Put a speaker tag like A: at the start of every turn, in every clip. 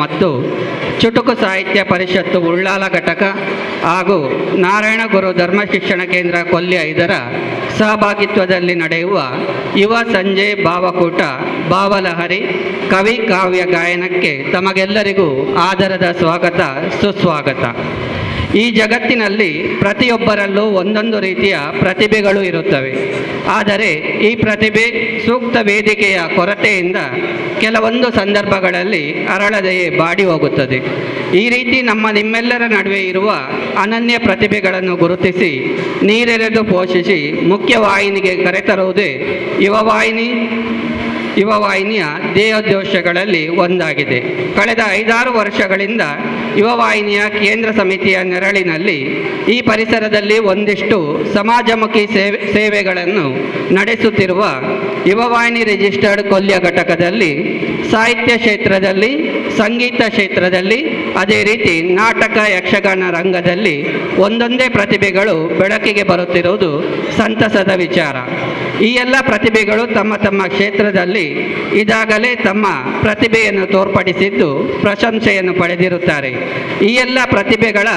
A: ಮತ್ತು ಚುಟುಕು ಸಾಹಿತ್ಯ ಪರಿಷತ್ತು ಉಳ್ಳಾಲ ಘಟಕ ಹಾಗೂ ನಾರಾಯಣ ಗುರು ಧರ್ಮ ಶಿಕ್ಷಣ ಕೇಂದ್ರ ಕೊಲ್ಯ ಇದರ ಸಹಭಾಗಿತ್ವದಲ್ಲಿ ನಡೆಯುವ ಯುವ ಸಂಜೆ ಭಾವಕೂಟ ಭಾವಲಹರಿ ಕವಿ ಕಾವ್ಯ ಗಾಯನಕ್ಕೆ ತಮಗೆಲ್ಲರಿಗೂ ಆದರದ ಸ್ವಾಗತ ಸುಸ್ವಾಗತ. ಈ ಜಗತ್ತಿನಲ್ಲಿ ಪ್ರತಿಯೊಬ್ಬರಲ್ಲೂ ಒಂದೊಂದು ರೀತಿಯ ಪ್ರತಿಭೆಗಳು ಇರುತ್ತವೆ. ಆದರೆ ಈ ಪ್ರತಿಭೆ ಸೂಕ್ತ ವೇದಿಕೆಯ ಕೊರತೆಯಿಂದ ಕೆಲವೊಂದು ಸಂದರ್ಭಗಳಲ್ಲಿ ಅರಳದೆಯೇ ಬಾಡಿ ಹೋಗುತ್ತದೆ. ಈ ರೀತಿ ನಿಮ್ಮೆಲ್ಲರ ನಡುವೆ ಇರುವ ಅನನ್ಯ ಪ್ರತಿಭೆಗಳನ್ನು ಗುರುತಿಸಿ ನೀರೆರೆದು ಪೋಷಿಸಿ ಮುಖ್ಯವಾಹಿನಿಗೆ ಕರೆತರುವುದೇ ಯುವವಾಹಿನಿಯ ಧ್ಯೇಯೋದ್ದೇಶಗಳಲ್ಲಿ ಒಂದಾಗಿದೆ. ಕಳೆದ 5-6 ವರ್ಷಗಳಿಂದ ಯುವವಾಹಿನಿಯ ಕೇಂದ್ರ ಸಮಿತಿಯ ನೆರಳಿನಲ್ಲಿ ಈ ಪರಿಸರದಲ್ಲಿ ಒಂದಿಷ್ಟು ಸಮಾಜಮುಖಿ ಸೇವೆಗಳನ್ನು ನಡೆಸುತ್ತಿರುವ ಯುವವಾಹಿನಿ ರಿಜಿಸ್ಟರ್ಡ್ ಕೊಲ್ಯ ಘಟಕದಲ್ಲಿ ಸಾಹಿತ್ಯ ಕ್ಷೇತ್ರದಲ್ಲಿ, ಸಂಗೀತ ಕ್ಷೇತ್ರದಲ್ಲಿ, ಅದೇ ರೀತಿ ನಾಟಕ ಯಕ್ಷಗಾನ ರಂಗದಲ್ಲಿ ಒಂದೊಂದೇ ಪ್ರತಿಭೆಗಳು ಬೆಳಕಿಗೆ ಬರುತ್ತಿರುವುದು ಸಂತಸದ ವಿಚಾರ. ಈ ಎಲ್ಲ ಪ್ರತಿಭೆಗಳು ತಮ್ಮ ತಮ್ಮ ಕ್ಷೇತ್ರದಲ್ಲಿ ಇದಾಗಲೇ ತಮ್ಮ ಪ್ರತಿಭೆಯನ್ನು ತೋರ್ಪಡಿಸಿದ್ದು ಪ್ರಶಂಸೆಯನ್ನು ಪಡೆದಿರುತ್ತಾರೆ. ಈ ಎಲ್ಲ ಪ್ರತಿಭೆಗಳ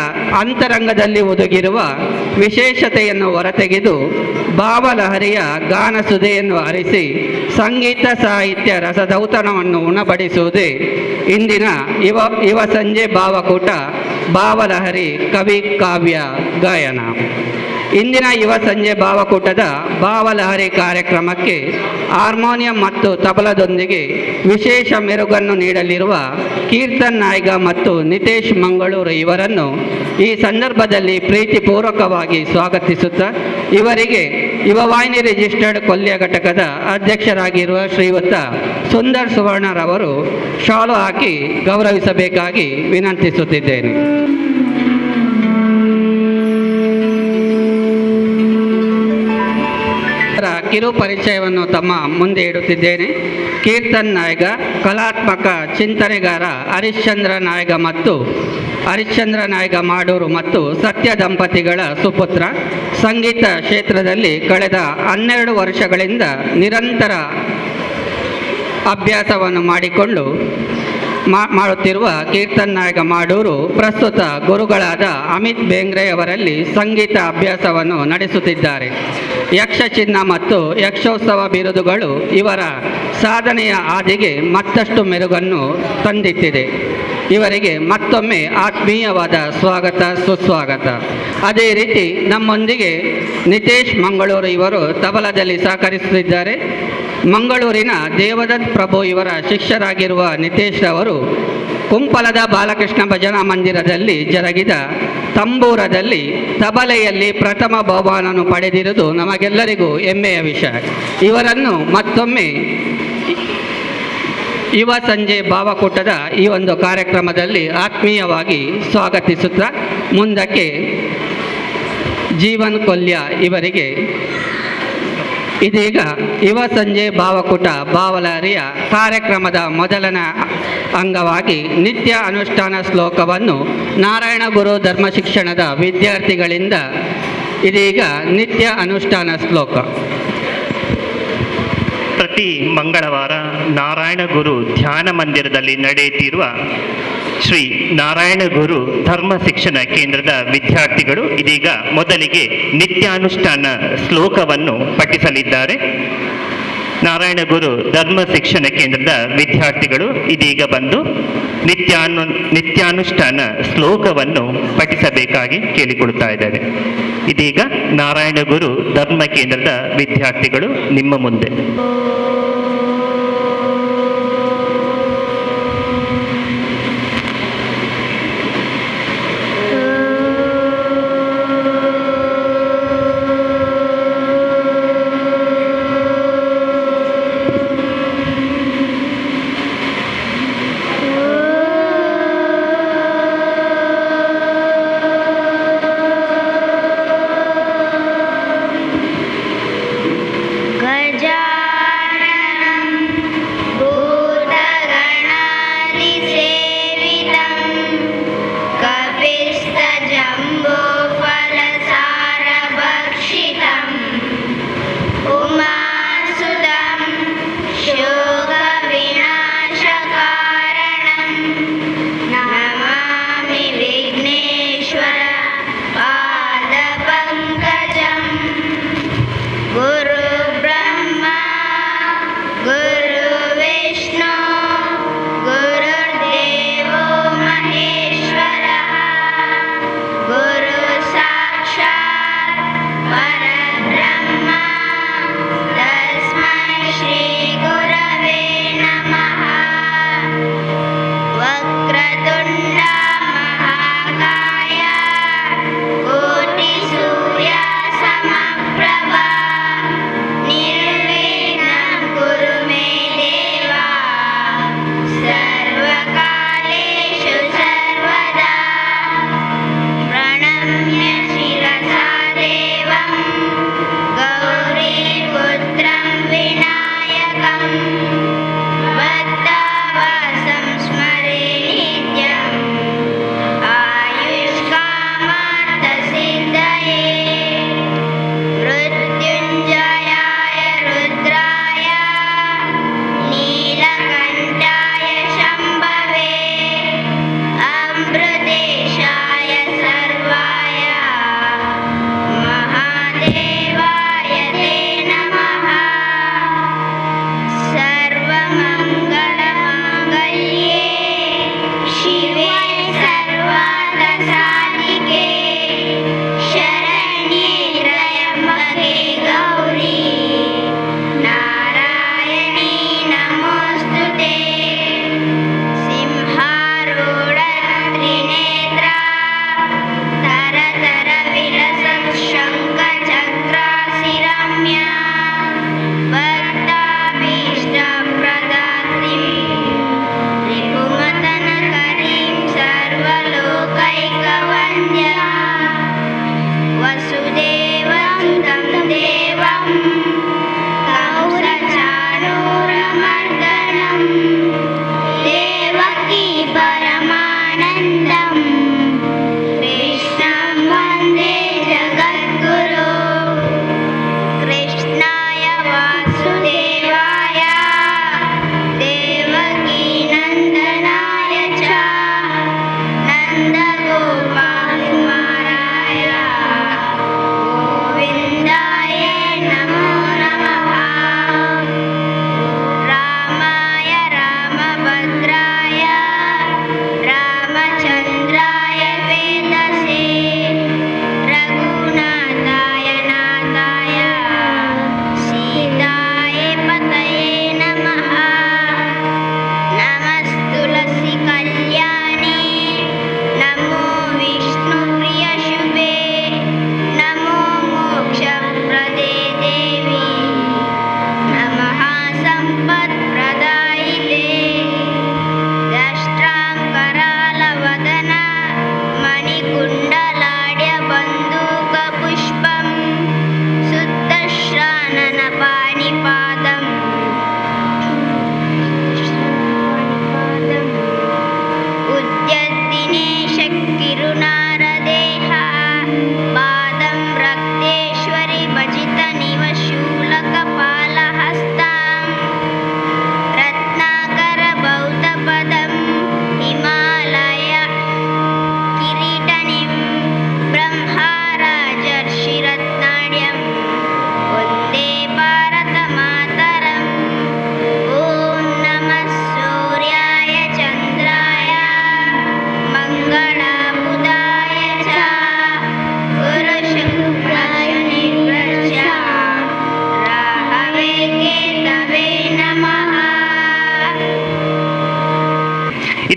A: ಅಂತರಂಗದಲ್ಲಿ ಒದಗಿರುವ ವಿಶೇಷತೆಯನ್ನು ಹೊರತೆಗೆದು ಭಾವಲಹರಿಯ ಗಾನ ಸುಧೆಯನ್ನು ಹರಿಸಿ ಸಂಗೀತ ಸಾಹಿತ್ಯ ರಸದೌತಣವನ್ನು ಉಣಬಡಿಸುವುದೇ ಇಂದಿನ ಯುವ ಸಂಜೆ ಭಾವಕೂಟ ಭಾವಲಹರಿ ಕವಿ ಕಾವ್ಯ ಗಾಯನ. ಇಂದಿನ ಯುವ ಸಂಜೆ ಭಾವಕೂಟದ ಭಾವಲಹರಿ ಕಾರ್ಯಕ್ರಮಕ್ಕೆ ಹಾರ್ಮೋನಿಯಂ ಮತ್ತು ತಬಲದೊಂದಿಗೆ ವಿಶೇಷ ಮೆರುಗನ್ನು ನೀಡಲಿರುವ ಕೀರ್ತನ್ ನಾಯ್ಗ ಮತ್ತು ನಿತೇಶ್ ಮಂಗಳೂರು ಇವರನ್ನು ಈ ಸಂದರ್ಭದಲ್ಲಿ ಪ್ರೀತಿಪೂರ್ವಕವಾಗಿ ಸ್ವಾಗತಿಸುತ್ತಾ ಇವರಿಗೆ ಯುವವಾಹಿನಿ ರಿಜಿಸ್ಟರ್ಡ್ ಕೊಲ್ಯ ಘಟಕದ ಅಧ್ಯಕ್ಷರಾಗಿರುವ ಶ್ರೀಯುತ ಸುಂದರ್ ಸುವರ್ಣರವರು ಶಾಲು ಹಾಕಿ ಗೌರವಿಸಬೇಕಾಗಿ ವಿನಂತಿಸುತ್ತಿದ್ದೇನೆ. ಕಿರು ಪರಿಚಯವನ್ನು ತಮ್ಮ ಮುಂದೆ ಇಡುತ್ತಿದ್ದೇನೆ. ಕೀರ್ತನ್ ನಾಯ್ಗ ಕಲಾತ್ಮಕ ಚಿಂತನೆಗಾರ ಹರಿಶ್ಚಂದ್ರ ನಾಯ್ಗ ಮಾಡೂರು ಮತ್ತು ಸತ್ಯ ದಂಪತಿಗಳ ಸುಪುತ್ರ. ಸಂಗೀತ ಕ್ಷೇತ್ರದಲ್ಲಿ ಕಳೆದ 12 ವರ್ಷಗಳಿಂದ ನಿರಂತರ ಅಭ್ಯಾಸವನ್ನು ಮಾಡಿಕೊಂಡು ಮಾಡುತ್ತಿರುವ ಕೀರ್ತನ್ ನಾಯ್ಗ ಮಾಡೂರು ಪ್ರಸ್ತುತ ಗುರುಗಳಾದ ಅಮಿತ್ ಬೇಂಗ್ರೆ ಅವರಲ್ಲಿ ಸಂಗೀತ ಅಭ್ಯಾಸವನ್ನು ನಡೆಸುತ್ತಿದ್ದಾರೆ. ಯಕ್ಷಚಿಹ್ನ ಮತ್ತು ಯಕ್ಷೋತ್ಸವ ಬಿರುದುಗಳು ಇವರ ಸಾಧನೆಯ ಹಾದಿಗೆ ಮತ್ತಷ್ಟು ಮೆರುಗನ್ನು ತಂದಿಟ್ಟಿದೆ. ಇವರಿಗೆ ಮತ್ತೊಮ್ಮೆ ಆತ್ಮೀಯವಾದ ಸ್ವಾಗತ ಸುಸ್ವಾಗತ. ಅದೇ ರೀತಿ ನಮ್ಮೊಂದಿಗೆ ನಿತೇಶ್ ಮಂಗಳೂರು ಇವರು ತಬಲದಲ್ಲಿ ಸಹಕರಿಸುತ್ತಿದ್ದಾರೆ. ಮಂಗಳೂರಿನ ದೇವದತ್ ಪ್ರಭು ಇವರ ಶಿಷ್ಯರಾಗಿರುವ ನಿತೇಶ್ ಅವರು ಕುಂಪಲದ ಬಾಲಕೃಷ್ಣ ಭಜನಾ ಮಂದಿರದಲ್ಲಿ ಜರುಗಿದ ತಂಬೂರದಲ್ಲಿ ತಬಲೆಯಲ್ಲಿ ಪ್ರಥಮ ಬಹುಮಾನವನ್ನು ಪಡೆದಿರುವುದು ನಮಗೆಲ್ಲರಿಗೂ ಹೆಮ್ಮೆಯ ವಿಷಯ. ಇವರನ್ನು ಮತ್ತೊಮ್ಮೆ ಯುವ ಸಂಜೆ ಭಾವಕೂಟದ ಈ ಒಂದು ಕಾರ್ಯಕ್ರಮದಲ್ಲಿ ಆತ್ಮೀಯವಾಗಿ ಸ್ವಾಗತಿಸುತ್ತಾ ಮುಂದಕ್ಕೆ ಜೀವನ್ ಕೊಲ್ಯ ಇವರಿಗೆ ಇದೀಗ ಯುವ ಸಂಜೆ ಭಾವಕೂಟ ಭಾವಲಹರಿಯ ಕಾರ್ಯಕ್ರಮದ ಮೊದಲನೇ ಅಂಗವಾಗಿ ನಿತ್ಯ ಅನುಷ್ಠಾನ ಶ್ಲೋಕವನ್ನು ನಾರಾಯಣ ಗುರು ಧರ್ಮ ಶಿಕ್ಷಣದ ವಿದ್ಯಾರ್ಥಿಗಳಿಂದ ಇದೀಗ ನಿತ್ಯ ಅನುಷ್ಠಾನ ಶ್ಲೋಕ.
B: ಪ್ರತಿ ಮಂಗಳವಾರ ನಾರಾಯಣ ಗುರು ಧ್ಯಾನ ಮಂದಿರದಲ್ಲಿ ನಡೆಯುತ್ತಿರುವ ಶ್ರೀ ನಾರಾಯಣ ಗುರು ಧರ್ಮ ಶಿಕ್ಷಣ ಕೇಂದ್ರದ ವಿದ್ಯಾರ್ಥಿಗಳು ಇದೀಗ ಮೊದಲಿಗೆ ನಿತ್ಯಾನುಷ್ಠಾನ ಶ್ಲೋಕವನ್ನು ಪಠಿಸಲಿದ್ದಾರೆ. ನಾರಾಯಣ ಗುರು ಧರ್ಮ ಶಿಕ್ಷಣ ಕೇಂದ್ರದ ವಿದ್ಯಾರ್ಥಿಗಳು ಇದೀಗ ಬಂದು ನಿತ್ಯಾನುಷ್ಠಾನ ಶ್ಲೋಕವನ್ನು ಪಠಿಸಬೇಕಾಗಿ ಕೇಳಿಕೊಳ್ತಾ ಇದ್ದಾರೆ. ಇದೀಗ ನಾರಾಯಣ ಗುರು ಧರ್ಮ ಕೇಂದ್ರದ ವಿದ್ಯಾರ್ಥಿಗಳು ನಿಮ್ಮ ಮುಂದೆ.
C: गजानन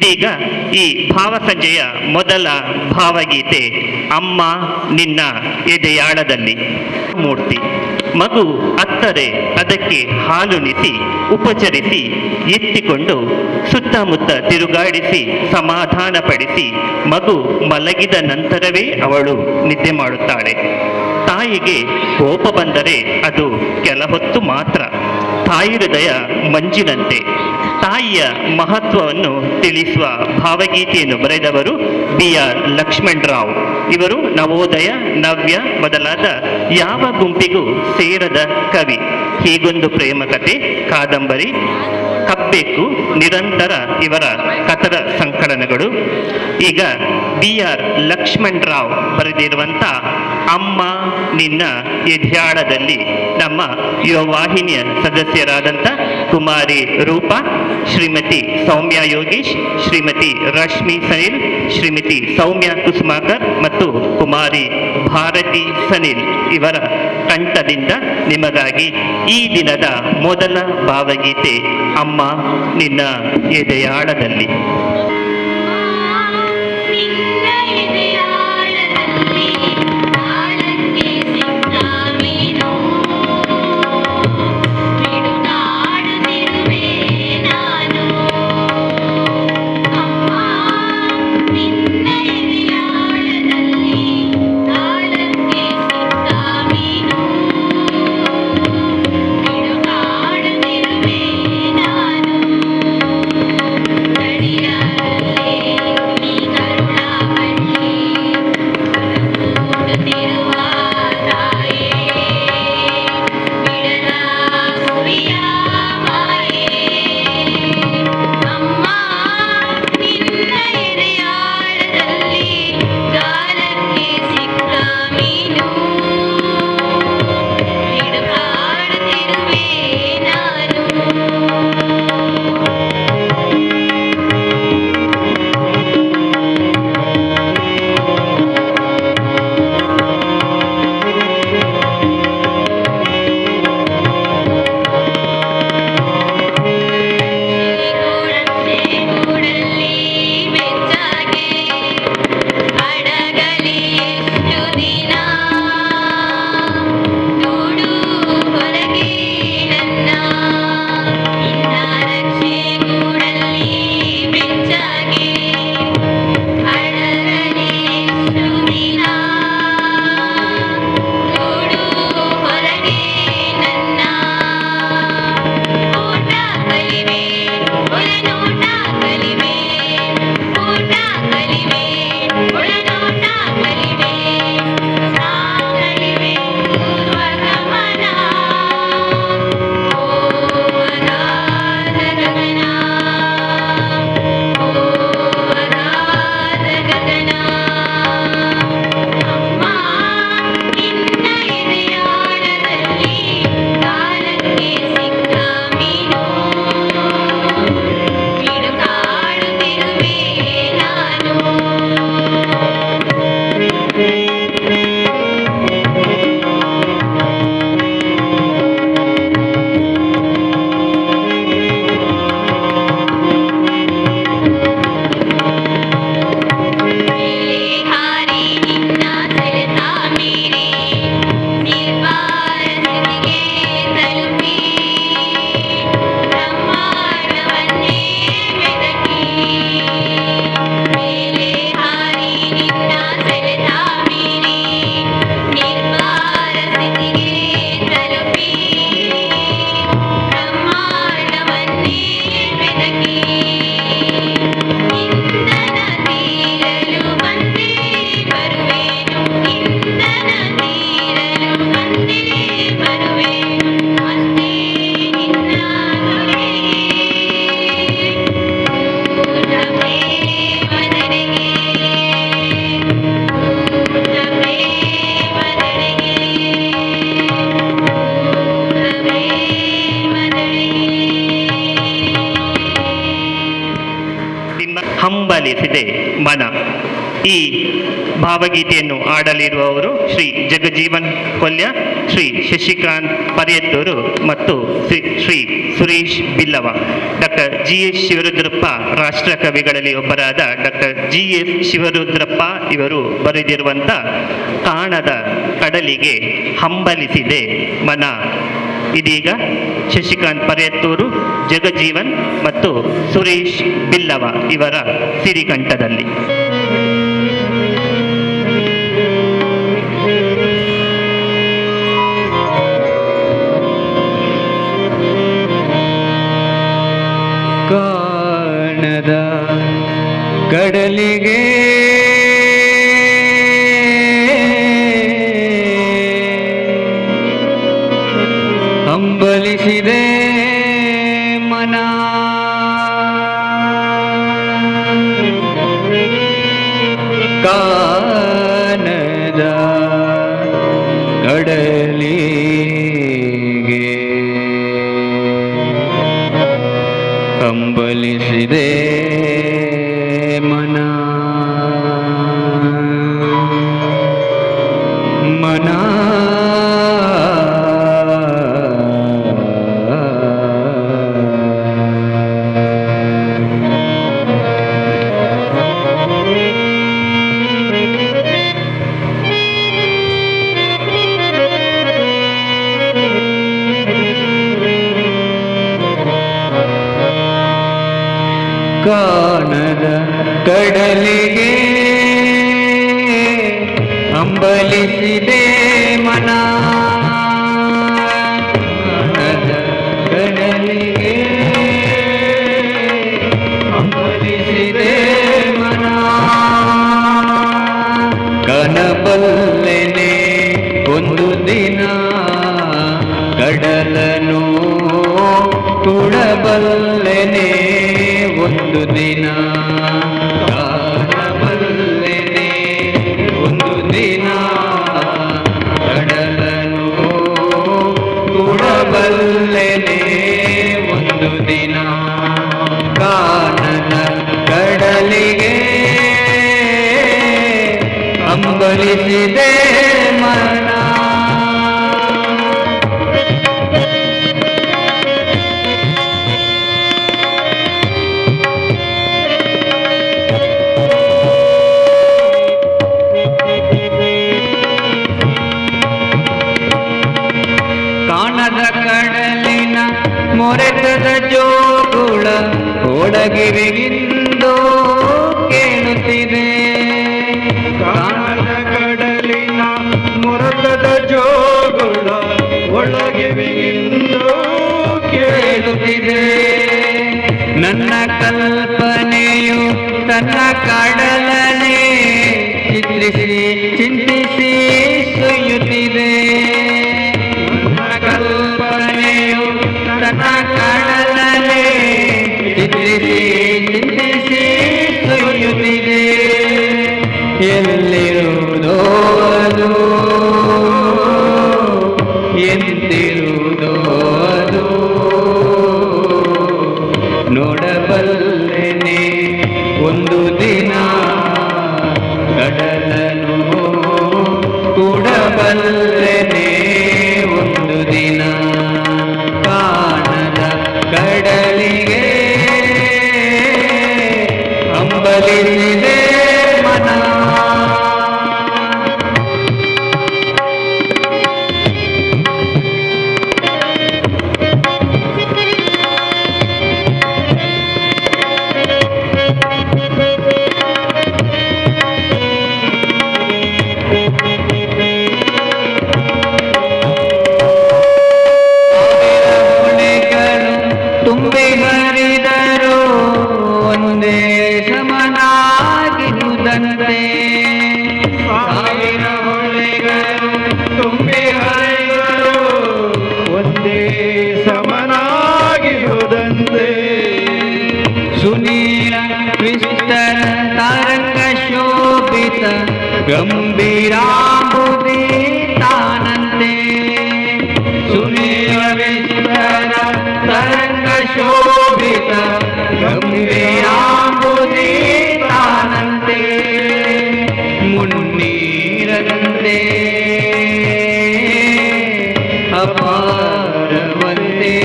B: ಇದೀಗ ಈ ಭಾವಸಂಜೆಯ ಮೊದಲ ಭಾವಗೀತೆ ಅಮ್ಮ ನಿನ್ನ ಎದೆಯಾಳದಲ್ಲಿ. ಮೂರ್ತಿ ಮಗು ಅತ್ತರೆ ಅದಕ್ಕೆ ಹಾಲುಣಿಸಿ ಉಪಚರಿಸಿ ಎತ್ತಿಕೊಂಡು ಸುತ್ತಮುತ್ತ ತಿರುಗಾಡಿಸಿ ಸಮಾಧಾನಪಡಿಸಿ ಮಗು ಮಲಗಿದ ನಂತರವೇ ಅವಳು ನಿದ್ದೆ ಮಾಡುತ್ತಾಳೆ. ತಾಯಿಗೆ ಕೋಪ ಬಂದರೆ ಅದು ಕೆಲ ಹೊತ್ತು ಮಾತ್ರ. ತಾಯಿ ಹೃದಯ ಮಂಜಿನಂತೆ. ತಾಯಿಯ ಮಹತ್ವವನ್ನು ತಿಳಿಸುವ ಭಾವಗೀತೆಯನ್ನು ಬರೆದವರು BR ಲಕ್ಷ್ಮಣರಾವ್. ಇವರು ನವೋದಯ, ನವ್ಯ ಮೊದಲಾದ ಯಾವ ಗುಂಪಿಗೂ ಸೇರದ ಕವಿ. ಹೀಗೊಂದು ಪ್ರೇಮ ಕಥೆ, ಕಾದಂಬರಿ, ಕಬ್ಬೆಕ್ಕು ನಿರಂತರ ಇವರ ಕಥನ ಸಂಕಲನಗಳು. ಈಗ BR ಲಕ್ಷ್ಮಣರಾವ್ ಬರೆದಿರುವಂಥ ಅಮ್ಮ ನಿನ್ನ ಎದೆಯಾಳದಲ್ಲಿ ನಮ್ಮ ಯುವವಾಹಿನಿಯ ಸದಸ್ಯರಾದಂಥ ಕುಮಾರಿ ರೂಪಾ, ಶ್ರೀಮತಿ ಸೌಮ್ಯ ಯೋಗೀಶ್, ಶ್ರೀಮತಿ ರಶ್ಮಿ ಸನಿಲ್, ಶ್ರೀಮತಿ ಸೌಮ್ಯ ಕುಸುಮಾಕರ್ ಮತ್ತು ಕುಮಾರಿ ಭಾರತಿ ಸನಿಲ್ ಇವರ ಕಂಠದಿಂದ ನಿಮಗಾಗಿ ಈ ದಿನದ ಮೊದಲ ಭಾವಗೀತೆ ಅಮ್ಮ ನಿನ್ನ ಎದೆಯಾಳದಲ್ಲಿ. ಹಂಬಲಿಸಿದೆ ಮನ. ಈ ಭಾವಗೀತೆಯನ್ನು ಆಡಲಿರುವವರು ಶ್ರೀ ಜಗಜೀವನ್ ಕೊಲ್ಯ, ಶ್ರೀ ಶಶಿಕಾಂತ್ ಪರ್ಯತ್ತೂರು ಮತ್ತು ಶ್ರೀ ಸುರೇಶ್ ಬಿಲ್ಲವ. ಡಾಕ್ಟರ್ GS ಶಿವರುದ್ರಪ್ಪ ರಾಷ್ಟ್ರ ಕವಿಗಳಲ್ಲಿ ಒಬ್ಬರಾದ ಡಾಕ್ಟರ್ GS ಶಿವರುದ್ರಪ್ಪ ಇವರು ಬರೆದಿರುವಂಥ ಕಾಣದ ಕಡಲಿಗೆ ಹಂಬಲಿಸಿದೆ ಮನ. ಇದೀಗ ಶಶಿಕಾಂತ್ ಪರ್ಯತ್ತೂರು, ಜಗಜೀವನ್ ಮತ್ತು ಸುರೇಶ್ ಬಿಲ್ಲವ ಇವರ ಸಿರಿಕಂಠದಲ್ಲಿ.
C: ಕಾಣದ ಕಡಲಿಗೆ ಹಂಬಲಿಸಿದೆ ಮನ. ಕಾಣದ ಕಡಲಿಗೆ ಹಂಬಲಿಸಿದೆ ಮನ. ಮನ ಕಾಣದ ಕಡಲಿಗೆ ಹಂಬಲಿಸಿದೆ ಮನ. ಕಾಣದ ಕಡಲಿಗೆ ಹಂಬಲಿಸಿದೆ ಮನ. ಕನಬಲ್ಲೆನೆ ಒಂದು ದಿನ ಕಡಲನು ತುಳಬಲ್ಲೆನೆ ಒಂದು ದಿನ. ಕಾಣಬಲ್ಲೆನೆ ಒಂದು ದಿನ ಕಡಲನು ತುಳಬಲ್ಲೆನೆ ಒಂದು ದಿನ. ಕಾಣದ ಕಡಲಿಗೆ ಹಂಬಲಿಸಿದೆ ಮನ. ಕಾಣದ ಕಡಲಿನ ಮೊರೆತದ ಜೋಗುಳ ಒಳಗಿವಿಗಿಂದು ಕೇಳುತ್ತಿದೆ. ಕಾಣದ ಕಡಲಿನ ಮೊರೆತದ ಜೋಗುಳ ಒಳಗಿವಿಗಿಂದು ಕೇಳುತ್ತಿದೆ. ನನ್ನ ಕಲ್ಪನೆಯು ತನ್ನ ಕಡಲನೆ ಚಿತ್ರಿಸಿ ಚಿಂತಿಸಿ ಸುಯ್ಯುತ್ತಿದೆ. ಕಲ್ಪನೆಯು ತನ್ನ ಕಡಲನೆ ಚಿತ್ರಿಸಿ ಚಿಂತಿಸಿ ಸುಯ್ಯುತ್ತಿದೆ. ಎಲ್ಲಿರುವುದೋ ಅದು, ಎಂತಿರುವುದೋ ಅದು, ನೋಡಬಲ್ಲೆನೆ ಒಂದು ದಿನ ಕಡಲನು ಕೂಡಬಲ್ಲೆನೆ ಒಂದು ದಿನ. ಕಾಣದ ಕಡಲಿಗೆ ಹಂಬಲಿಸಿದೆ ಮನ. ತುಂಬಿ ಹರಿದರು ಒಂದೇ ಸಮನಾಗಿರುವುದಂತೆ. ಸಾವಿರ ಹೊಳೆಗಳು ತುಂಬಿ ಹರಿದರು ಒಂದೇ ಸಮನಾಗಿರುವುದಂತೆ. ಸುನೀಲ ವಿಸ್ತರ ತಾರಂಗ ಶೋಭಿತ ಗಂಭೀರಾಂಬುದಿ ತಾನಂತೆ. ಸುನೀಲ ವಿಸ್ತರ ತರಂಗ ಶೋಭಿತ ಗಂಭೀರಾಂಬುದಿ ತಾನಂತೆ. ಅಪಾರವಂತೆ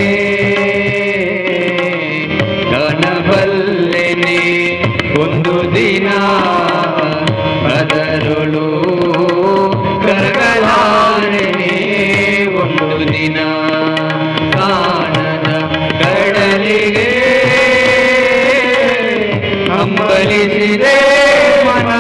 C: ಕಾಣಬಲ್ಲೆನೆ ಒಂದು ದಿನ ಅದರೊಳು ಕರಗಲಾರೆನೆ ಒಂದು ದಿನ ಕಾಣದ ಕಡಲಿಗೆ ಹಂಬಲಿಸಿದೆ ಮನ.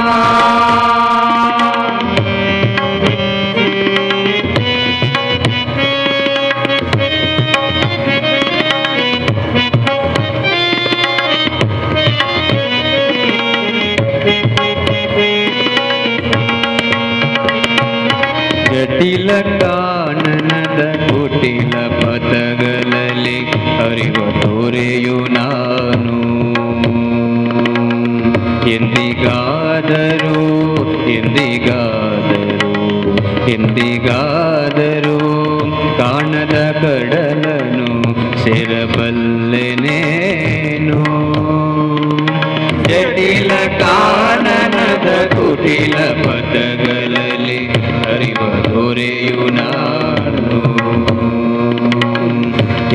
C: ಜಟಿಲ ಕಾನನದ ಕುಟಿಲ ಪದಗಳಲ್ಲಿ ಅರಿವ ತೋರೆಯು ನಾನು ಎಂದಿಗಾದರೂ ಎಂದಿಗಾದರೂ ಎಂದಿಗಾದರೂ ಕಾಣದ ಕಡಲನು ಸೇರಬಲ್ಲೆನೇನು. ಜಟಿಲ ಕಾನನದ ಕುಟಿಲ ಪದಗಳಲ್ಲಿ ಅರಿವ ದೊರೆಯು ನಾನು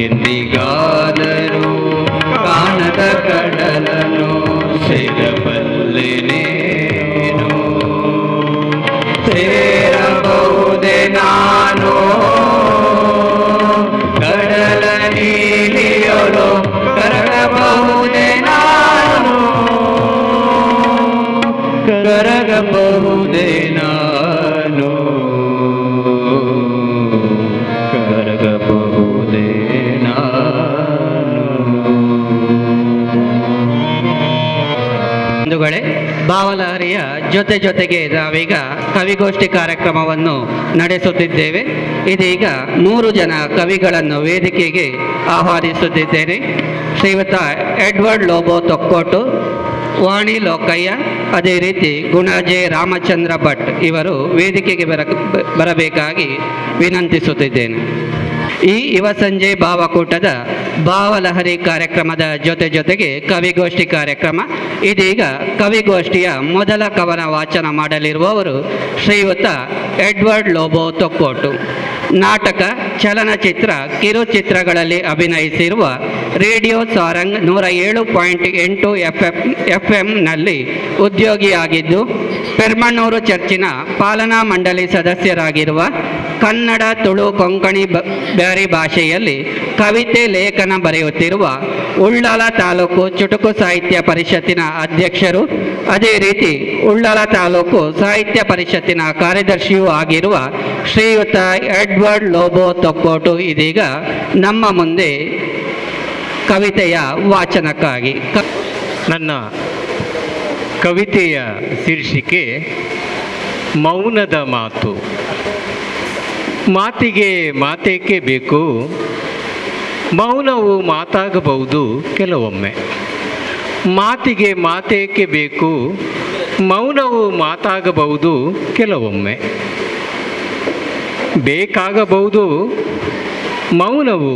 C: ಎಂದಿಗಾದರೂ ಕಾಣದ ಕಡಲನು ಸೇರಬಲ್ಲೆನೇನು. ಸೇರಬಹುದೇ ನಾನು ಕಡಲ ನೀಲಿಯೊಳು ಕರಗಬಹುದೇ ನಾನು ಕರಗಬಹುದೇ ನಾನು ಕರಗಬಹುದೇ ನಾನು.
A: ಬಂಧುಗಳೇ, ಭಾವಲಹರಿಯ ಜೊತೆಗೆ ನಾವೀಗ ಕವಿಗೋಷ್ಠಿ ಕಾರ್ಯಕ್ರಮವನ್ನು ನಡೆಸುತ್ತಿದ್ದೇವೆ. ಇದೀಗ 3 ಜನ ಕವಿಗಳನ್ನು ವೇದಿಕೆಗೆ ಆಹ್ವಾನಿಸುತ್ತಿದ್ದೇನೆ. ಶ್ರೀಯುತ ಎಡ್ವರ್ಡ್ ಲೋಬೋ ತೊಕ್ಕೋಟು, ವಾಣಿ ಲೋಕಯ್ಯ, ಅದೇ ರೀತಿ ಗುಣಾಜೆ ರಾಮಚಂದ್ರ ಭಟ್ ಇವರು ವೇದಿಕೆಗೆ ಬರಬೇಕಾಗಿ ವಿನಂತಿಸುತ್ತಿದ್ದೇನೆ. ಈ ಯುವ ಸಂಜೆ ಭಾವಕೂಟದ ಭಾವಲಹರಿ ಕಾರ್ಯಕ್ರಮದ ಜೊತೆಗೆ ಕವಿಗೋಷ್ಠಿ ಕಾರ್ಯಕ್ರಮ. ಇದೀಗ ಕವಿಗೋಷ್ಠಿಯ ಮೊದಲ ಕವನ ವಾಚನ ಮಾಡಲಿರುವವರು ಶ್ರೀಯುತ ಎಡ್ವರ್ಡ್ ಲೋಬೋ ತೊಕ್ಕೋಟು. ನಾಟಕ, ಚಲನಚಿತ್ರ, ಕಿರುಚಿತ್ರಗಳಲ್ಲಿ ಅಭಿನಯಿಸಿರುವ ರೇಡಿಯೋ ಸಾರಂಗ್ 107.8 FM ಉದ್ಯೋಗಿಯಾಗಿದ್ದು ಪೆರ್ಮಣ್ಣೂರು ಚರ್ಚಿನ ಪಾಲನಾ ಮಂಡಳಿ ಸದಸ್ಯರಾಗಿರುವ ಕನ್ನಡ, ತುಳು, ಕೊಂಕಣಿ ಬ್ಯಾರಿ ಭಾಷೆಯಲ್ಲಿ ಕವಿತೆ ಲೇಖನ ಬರೆಯುತ್ತಿರುವ ಉಳ್ಳಾಲ ತಾಲೂಕು ಚುಟುಕು ಸಾಹಿತ್ಯ ಪರಿಷತ್ತಿನ ಅಧ್ಯಕ್ಷರು, ಅದೇ ರೀತಿ ಉಳ್ಳಾಲ ತಾಲೂಕು ಸಾಹಿತ್ಯ ಪರಿಷತ್ತಿನ ಕಾರ್ಯದರ್ಶಿಯೂ ಆಗಿರುವ ಶ್ರೀಯುತ ಎಡ್ವರ್ಡ್ ಲೋಬೋ ತೊಕ್ಕೋಟು ಇದೀಗ ನಮ್ಮ ಮುಂದೆ ಕವಿತೆಯ ವಾಚನಕ್ಕಾಗಿ.
D: ನನ್ನ ಕವಿತೆಯ ಶೀರ್ಷಿಕೆ ಮೌನದ ಮಾತು. ಮಾತಿಗೆ ಮಾತೇಕೆ ಬೇಕು? ಮೌನವು ಮಾತಾಗಬಹುದು ಕೆಲವೊಮ್ಮೆ. ಮಾತಿಗೆ ಮಾತೇಕೆ ಬೇಕು? ಮೌನವು ಮಾತಾಗಬಹುದು ಕೆಲವೊಮ್ಮೆ. ಬೇಕಾಗಬಹುದು ಮೌನವು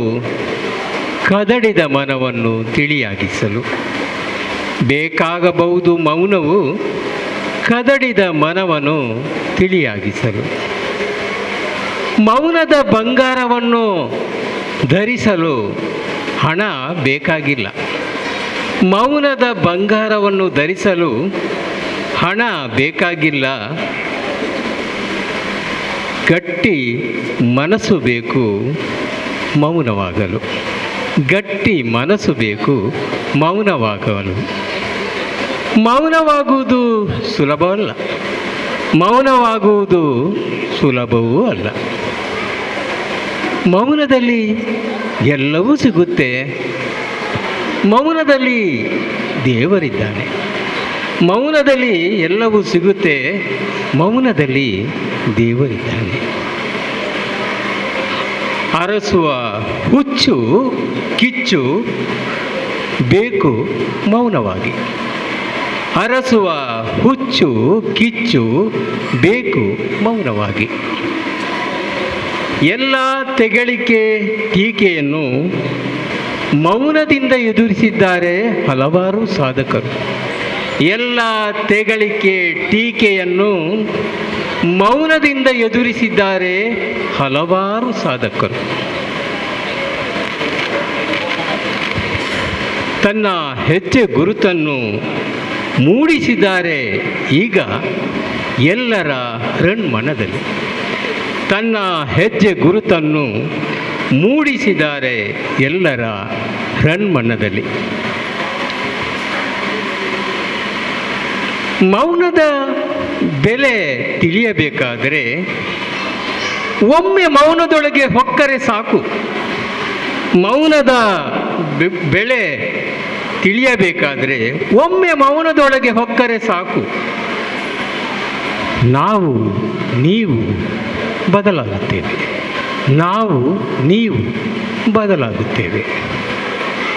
D: ಕದಡಿದ ಮನವನ್ನು ತಿಳಿಯಾಗಿಸಲು. ಬೇಕಾಗಬಹುದು ಮೌನವು ಕದಡಿದ ಮನವನ್ನು ತಿಳಿಯಾಗಿಸಲು. ಮೌನದ ಬಂಗಾರವನ್ನು ಧರಿಸಲು ಹಣ ಬೇಕಾಗಿಲ್ಲ. ಮೌನದ ಬಂಗಾರವನ್ನು ಧರಿಸಲು ಹಣ ಬೇಕಾಗಿಲ್ಲ. ಗಟ್ಟಿ ಮನಸ್ಸು ಬೇಕು ಮೌನವಾಗಲು. ಗಟ್ಟಿ ಮನಸ್ಸು ಬೇಕು ಮೌನವಾಗಲು. ಮೌನವಾಗುವುದು ಸುಲಭವಲ್ಲ. ಮೌನವಾಗುವುದು ಸುಲಭವೂ ಅಲ್ಲ. ಮೌನದಲ್ಲಿ ಎಲ್ಲವೂ ಸಿಗುತ್ತೆ. ಮೌನದಲ್ಲಿ ದೇವರಿದ್ದಾನೆ. ಮೌನದಲ್ಲಿ ಎಲ್ಲವೂ ಸಿಗುತ್ತೆ. ಮೌನದಲ್ಲಿ ದೇವರಿದ್ದಾನೆ. ಅರಸುವ ಹುಚ್ಚು ಕಿಚ್ಚು ಬೇಕು ಮೌನವಾಗಿ. ಅರಸುವ ಹುಚ್ಚು ಕಿಚ್ಚು ಬೇಕು ಮೌನವಾಗಿ. ಎಲ್ಲ ತೆಗಳಿಕೆ ಟೀಕೆಯನ್ನು ಮೌನದಿಂದ ಎದುರಿಸಿದ್ದಾರೆ ಹಲವಾರು ಸಾಧಕರು. ಎಲ್ಲ ತೆಗಳಿಕೆ ಟೀಕೆಯನ್ನು ಮೌನದಿಂದ ಎದುರಿಸಿದ್ದಾರೆ ಹಲವಾರು ಸಾಧಕರು. ತನ್ನ ಹೆಜ್ಜೆ ಗುರುತನ್ನು ಮೂಡಿಸಿದ್ದಾರೆ ಈಗ ಎಲ್ಲರ ಮನದಲ್ಲಿ. ತನ್ನ ಹೆಜ್ಜೆ ಗುರುತನ್ನು ಮೂಡಿಸಿದ್ದಾರೆ ಎಲ್ಲರ ಮನದಲ್ಲಿ. ಮೌನದ ಬೆಲೆ ತಿಳಿಯಬೇಕಾದರೆ ಒಮ್ಮೆ ಮೌನದೊಳಗೆ ಹೊಕ್ಕರೆ ಸಾಕು. ಮೌನದ ಬೆಲೆ ತಿಳಿಯಬೇಕಾದರೆ ಒಮ್ಮೆ ಮೌನದೊಳಗೆ ಹೊಕ್ಕರೆ ಸಾಕು. ನಾವು ನೀವು ಬದಲಾಗುತ್ತೇವೆ. ನಾವು ನೀವು ಬದಲಾಗುತ್ತೇವೆ.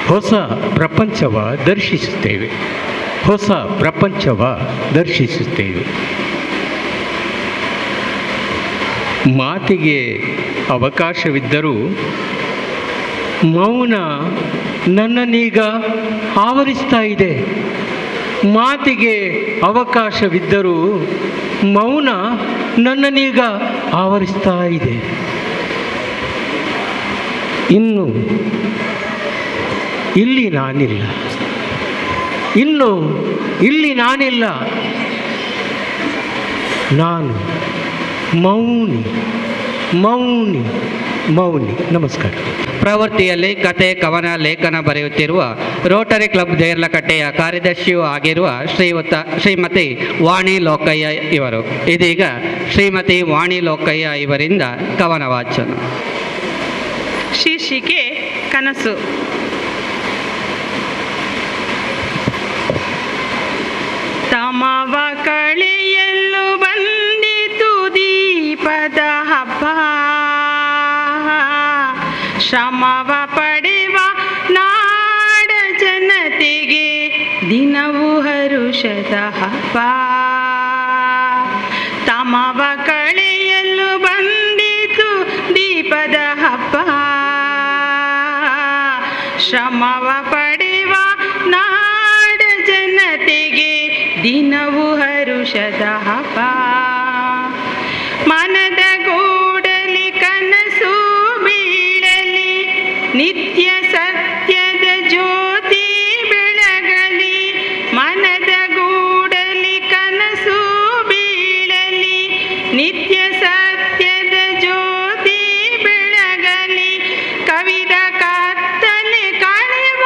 D: ಹೊಸ ಪ್ರಪಂಚವ ದರ್ಶಿಸುತ್ತೇವೆ. ಹೊಸ ಪ್ರಪಂಚವ ದರ್ಶಿಸುತ್ತೇವೆ. ಮಾತಿಗೆ ಅವಕಾಶವಿದ್ದರೂ ಮೌನ ನನ್ನನ್ನೀಗ ಆವರಿಸ್ತಾ ಇದೆ. ಮಾತಿಗೆ ಅವಕಾಶವಿದ್ದರೂ ಮೌನ ನನ್ನನ್ನೀಗ ಆವರಿಸ್ತಾ ಇದೆ. ಇನ್ನು ಇಲ್ಲಿ ನಾನಿಲ್ಲ. ಇನ್ನು ಇಲ್ಲಿ ನಾನಿಲ್ಲ. ನಾನು ಮೌನಿ ಮೌನಿ ಮೌನಿ. ನಮಸ್ಕಾರ.
A: ಪ್ರವೃತ್ತಿಯಲ್ಲಿ ಕತೆ ಕವನ ಲೇಖನ ಬರೆಯುತ್ತಿರುವ ರೋಟರಿ ಕ್ಲಬ್ ದೇರ್ಲಕಟ್ಟೆಯ ಕಾರ್ಯದರ್ಶಿಯೂ ಆಗಿರುವ ಶ್ರೀಮತಿ ವಾಣಿ ಲೋಕಯ್ಯ ಇವರು. ಇದೀಗ ಶ್ರೀಮತಿ ವಾಣಿ ಲೋಕಯ್ಯ ಇವರಿಂದ ಕವನ ವಾಚನ.
E: ಶೀರ್ಷಿಕೆ ಕನಸು. ತಮವ ಕಳೆಯಲು ಬಂದಿತು ದೀಪದ ಹಬ್ಬ, ಶ್ರಮವ ಪಡೆವ ನಾಡ ಜನತೆಗೆ ದಿನವೂ ಹರುಷದ ಹಬ್ಬ. ತಮವ ಕಳೆಯಲು ಬಂದಿತು ದೀಪದ ಹಬ್ಬ, ಶ್ರಮವ ಪಡೆವ ನಾಡ ಜನತೆಗೆ ದಿನವೂ ಹರುಷದ ಹಬ್ಬ. ಮನದ ಗೂಡಲಿ ಕನಸು ಬೀಳಲಿ, ನಿತ್ಯ ಸತ್ಯದ ಜ್ಯೋತಿ ಬೆಳಗಲಿ. ಮನದ ಗೂಡಲಿ ಕನಸು ಬೀಳಲಿ, ನಿತ್ಯ ಸತ್ಯದ ಜ್ಯೋತಿ ಬೆಳಗಲಿ. ಕವಿದ ಕತ್ತಲೆ ಕಳೆವ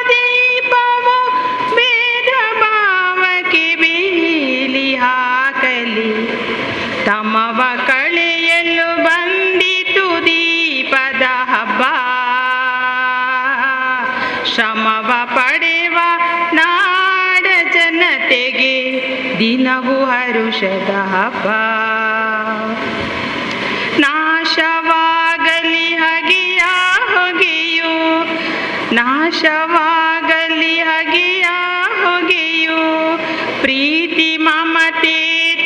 E: ದೀಪವು ಭೇದ ಭಾವಕ್ಕೆ ಬೇಲಿ ಹಾಕಲಿ. ತಮವ ಕಳೆಯಲು ಬಂದಿತು ದೀಪದ ಹಬ್ಬ, ಶ್ರಮವ ಪಡೆವ ನಾಡ ಜನತೆಗೆ ದಿನವೂ ಹರುಷದ ಹಬ್ಬ. ನಾಶವಾಗಲಿ ಹಗೆಯ ಹೊಗೆಯು, ನಾಶವಾಗಲಿ ಹಗೆಯ ಹೊಗೆಯು. ಪ್ರೀತಿ ಮಮತೆ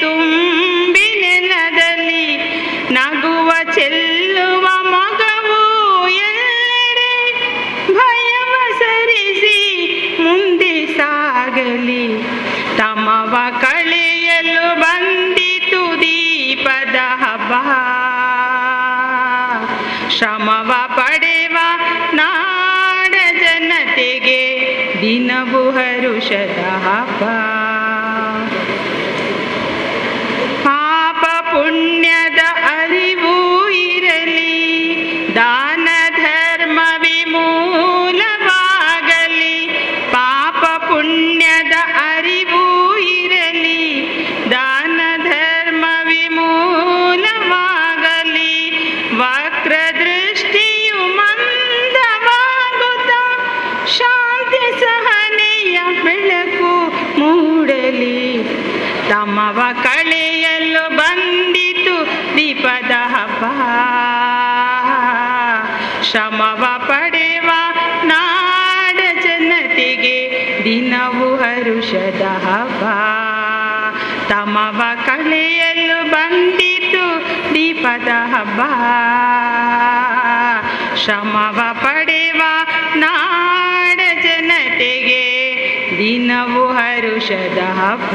E: ತುಂಬಿ ನೆಲದಲ್ಲಿ ನಗುವ ಚೆಲ್ಲುವ ಮಗವು ಎಲ್ಲೆಡೆ. ಭಯವ ಸರಿಸಿ ಮುಂದೆ ಸಾಗಲಿ. ತಮವ ಕಳೆಯಲು ಬಂದಿತು ದೀಪದ ಹಬ್ಬ, ಶ್ರಮವ ಪಡೆವ ನಾಡ ಜನತೆಗೆ ದಿನವೂ ಹರುಷದ ಹಬ್ಬ. ಪಾಪ ಪುಣ್ಯದ ಅರಿವು ಇರಲಿ, ದಾನ ಧರ್ಮ ವಿಮೂಲವಾಗಲಿ. ಪಾಪ ಪುಣ್ಯದ ಅರಿವು ಇರಲಿ, ದಾನ ಧರ್ಮ ವಿಮೂಲವಾಗಲಿ. ವಕ್ರ ದೃಷ್ಟಿಯು ಮಂದವಾಗುತ್ತ ಶಾಂತಿ ಸಹನೆಯ ಬೆಳಕು ಮೂಡಲಿ. ತಮವ ಕಳೆಯಲು ಬಂದಿತು ದೀಪದ ಹಬ್ಬ, ಶ್ರಮವ ಪಡೆವ ನಾಡ ಜನತೆಗೆ ದಿನವೂ ಹರುಷದ ಹಬ್ಬ. ತಮವ ಕಳೆಯಲು ಬಂದಿತು ದೀಪದ ಹಬ್ಬ, ಶ್ರಮವ ಪಡೆವ ನಾಡ ಜನತೆಗೆ ದಿನವೂ ಹರುಷದ ಹಬ್ಬ.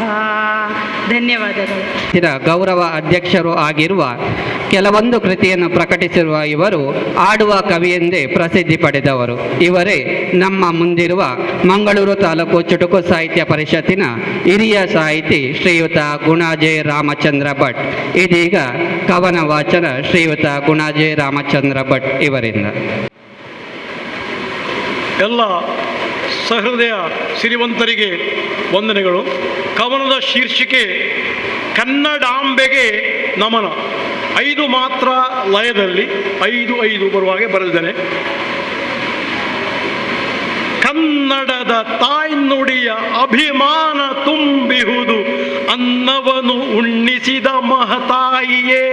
E: ಧನ್ಯವಾದಗಳು.
A: ಸ್ಥಿರ ಗೌರವ ಅಧ್ಯಕ್ಷರು ಆಗಿರುವ ಕೆಲವೊಂದು ಕೃತಿಯನ್ನು ಪ್ರಕಟಿಸಿರುವ ಇವರು ಆಡುವ ಕವಿ ಎಂದೇ ಪ್ರಸಿದ್ಧಿ ಪಡೆದವರು. ಇವರೇ ನಮ್ಮ ಮುಂದಿರುವ ಮಂಗಳೂರು ತಾಲೂಕು ಚುಟುಕು ಸಾಹಿತ್ಯ ಪರಿಷತ್ತಿನ ಹಿರಿಯ ಸಾಹಿತಿ ಶ್ರೀಯುತ ಗುಣಾಜೆ ರಾಮಚಂದ್ರ ಭಟ್. ಇದೀಗ ಕವನ ವಾಚನ ಶ್ರೀಯುತ ಗುಣಾಜೆ ರಾಮಚಂದ್ರ ಭಟ್ ಇವರಿಂದ.
F: ಎಲ್ಲ ಸಹೃದಯ ಸಿರಿವಂತರಿಗೆ ವಂದನೆಗಳು. ಕವನದ ಶೀರ್ಷಿಕೆ ಕನ್ನಡಾಂಬೆಗೆ ನಮನ. 5 ಮಾತ್ರ ಲಯದಲ್ಲಿ 5 ಬರುವ ಹಾಗೆ ಬರೆದಿದ್ದೇನೆ. ಕನ್ನಡದ ತಾಯ್ನುಡಿಯ ಅಭಿಮಾನ ತುಂಬಿಹುದು ಅನ್ನವನ್ನು ಉಣ್ಣಿಸಿದ ಮಹತಾಯಿಯೇ.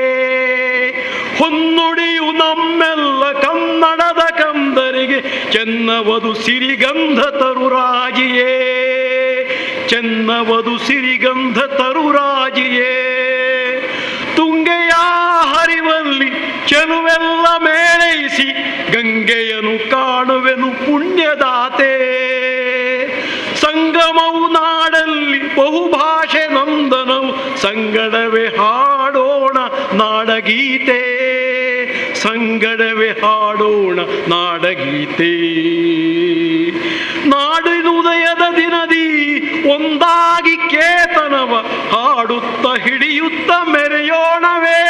F: ಹೊನ್ನುಡಿಯು ನಮ್ಮೆಲ್ಲ ಕನ್ನಡದ ಕಂದರಿಗೆ ಚೆನ್ನವದು ಸಿರಿಗಂಧ ತರುರಾಜಿಯೇ. ಚೆನ್ನವದು ಸಿರಿಗಂಧ ತರುರಾಜಿಯೇ. ತುಂಗೆಯ ಹರಿವಲ್ಲಿ ಚೆಲುವೆಲ್ಲ ಮೇಳೈಸಿ ಗಂಗೆಯನ್ನು ಕಾಣುವೆನು ಪುಣ್ಯದಾತೆ. ಸಂಗಮವು ನಾಡಲ್ಲಿ ಬಹುಭಾಷೆ ನಂದನವು ಸಂಗಡವೇ ಹಾಡೋಣ ನಾಡಗೀತೆ. ಸಂಗಡವೇ ಹಾಡೋಣ ನಾಡಗೀತೆ. ನಾಡಿನುದಯದ ದಿನದಿ ಒಂದಾಗಿ ಕೇತನವ ಹಾಡುತ್ತ ಹಿಡಿಯುತ್ತ ಮೆರೆಯೋಣವೇ.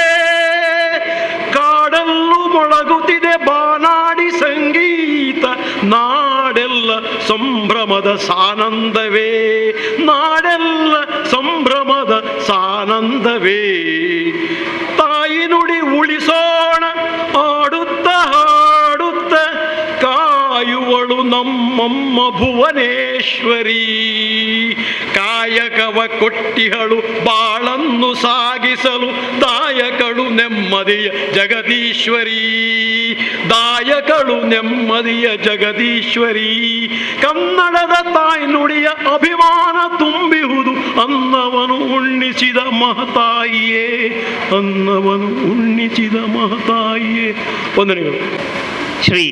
F: ಕಾಡಲ್ಲೂ ಮೊಳಗುತ್ತಿದೆ ಬಾನಾಡಿ ಸಂಗೀತ. ನಾಡೆಲ್ಲ ಸಂಭ್ರಮದ ಸಾನಂದವೇ. ನಾಡೆಲ್ಲ ಸಂಭ್ರಮದ ಸಾನಂದವೇ. ತಾಯಿ ನುಡಿ ಉಳಿಸೋಣ ಆಡುತ್ತ ಹಾಡುತ್ತ ಕಾಯುವಳು ನಮ್ಮಮ್ಮ ಭುವನೇಶ್ವರಿ. ಕಾಯಕವ ಕೊಟ್ಟಿಹಳು ಬಾಳನ್ನು ಸಾಗಿಸಲು ದಾಯಕಳು ನೆಮ್ಮದಿಯ ಜಗದೀಶ್ವರಿ. ದಾಯಕಳು ನೆಮ್ಮದಿಯ ಜಗದೀಶ್ವರಿ. ಕನ್ನಡದ ತಾಯ್ನುಡಿಯ ಅಭಿಮಾನ ತುಂಬಿಹುದು ಅನ್ನವನ್ನು ಉಣ್ಣಿಸಿದ ಮಹತಾಯಿಯೇ. ಅನ್ನವನ್ನು ಉಣ್ಣಿಸಿದ ಮಹತಾಯಿಯೇ. ವಂದನೆಗಳು.
B: ಶ್ರೀ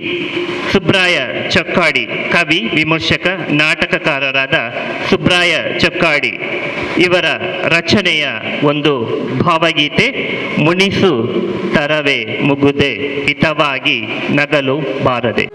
B: ಸುಬ್ರಾಯ ಚೊಕ್ಕಾಡಿ, ಕವಿ, ವಿಮರ್ಶಕ, ನಾಟಕಕಾರರಾದ ಸುಬ್ರಾಯ ಚೊಕ್ಕಾಡಿ ಇವರ ರಚನೆಯ ಒಂದು ಭಾವಗೀತೆ ಮುನಿಸು ತರವೇ ಮುಗುದೆ ಹಿತವಾಗಿ ನಗಲು ಬಾರದೆ.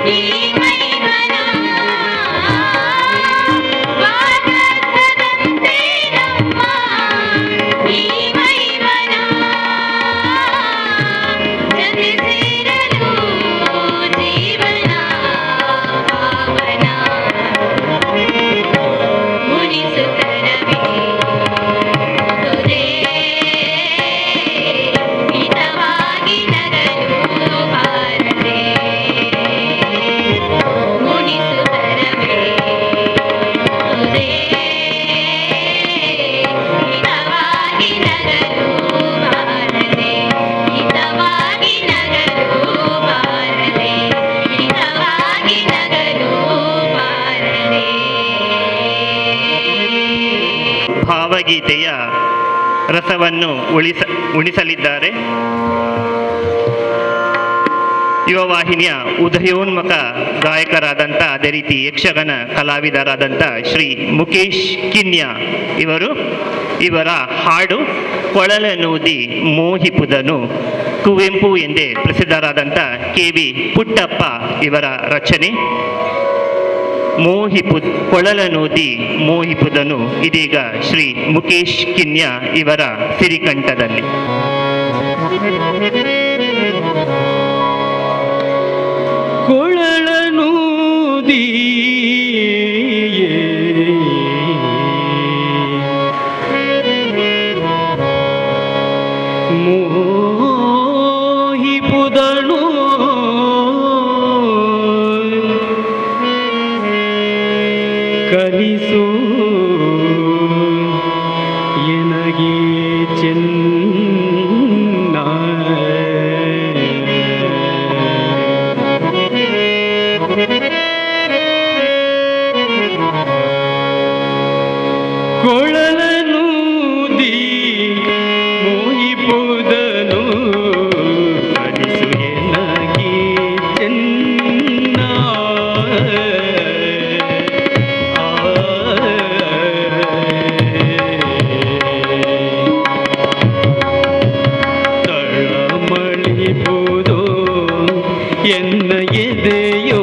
G: ಈ ಮೈಮನ ಸ್ವಾಗತದಂತೆ ನಮ್ಮ ಈ ಮೈಮನ ಜೊತೆ ಸೇರಲು ಜೀವನ ಪಾವನ ಮುನಿಸುತ್ತರವೇ ತುದೇ ಹಿತವಾಗಿ ನಗಲು ಬಾರದೆ ಮುನಿಸುತ್ತರವೇ ತುದೇ ಹಿತವಾಗಿ ನಗಲು ಬಾರದೆ ಹಿತವಾಗಿ ನಗಲು ಬಾರದೆ ಹಿತವಾಗಿ ನಗಲು ಬಾರದೆ
B: ಭಾವಗೀತೆಯ ರಸವನ್ನು ಉಣಿಸಲಿದ್ದಾರೆ. ಯುವ ವಾಹಿನಿಯ ಉದಯೋನ್ಮುಖ ಗಾಯಕರಾದಂಥ, ಅದೇ ರೀತಿ ಯಕ್ಷಗಾನ ಕಲಾವಿದರಾದಂಥ ಶ್ರೀ ಮುಕೇಶ್ ಕಿನ್ಯಾ ಇವರ ಹಾಡು ಕೊಳಲನೂದಿ ಮೋಹಿಪುದನು ಕುವೆಂಪು ಎಂದೇ ಪ್ರಸಿದ್ಧರಾದಂಥ KV ಪುಟ್ಟಪ್ಪ ಇವರ ರಚನೆ. ಕೊಳಲನೂದಿ ಮೋಹಿಪುದನು ಇದೀಗ ಶ್ರೀ ಮುಕೇಶ್ ಕಿನ್ಯಾ ಇವರ ಸಿರಿಕಂಠದಲ್ಲಿ.
F: ಕೊಳಲನೂದಿ ಮೋಹಿಪುದನು ಕಲಿಸು ಎನಗೆ ಚೆನ್ನ ಕೊಳಲನೂದಿ ಮೋಹಿಪುದನು ಕಲಿಸು ಎನಗೆ ಚೆನ್ನ ತಳಮಳಿಪುದು ಎನ್ನ ಎದೆಯೋ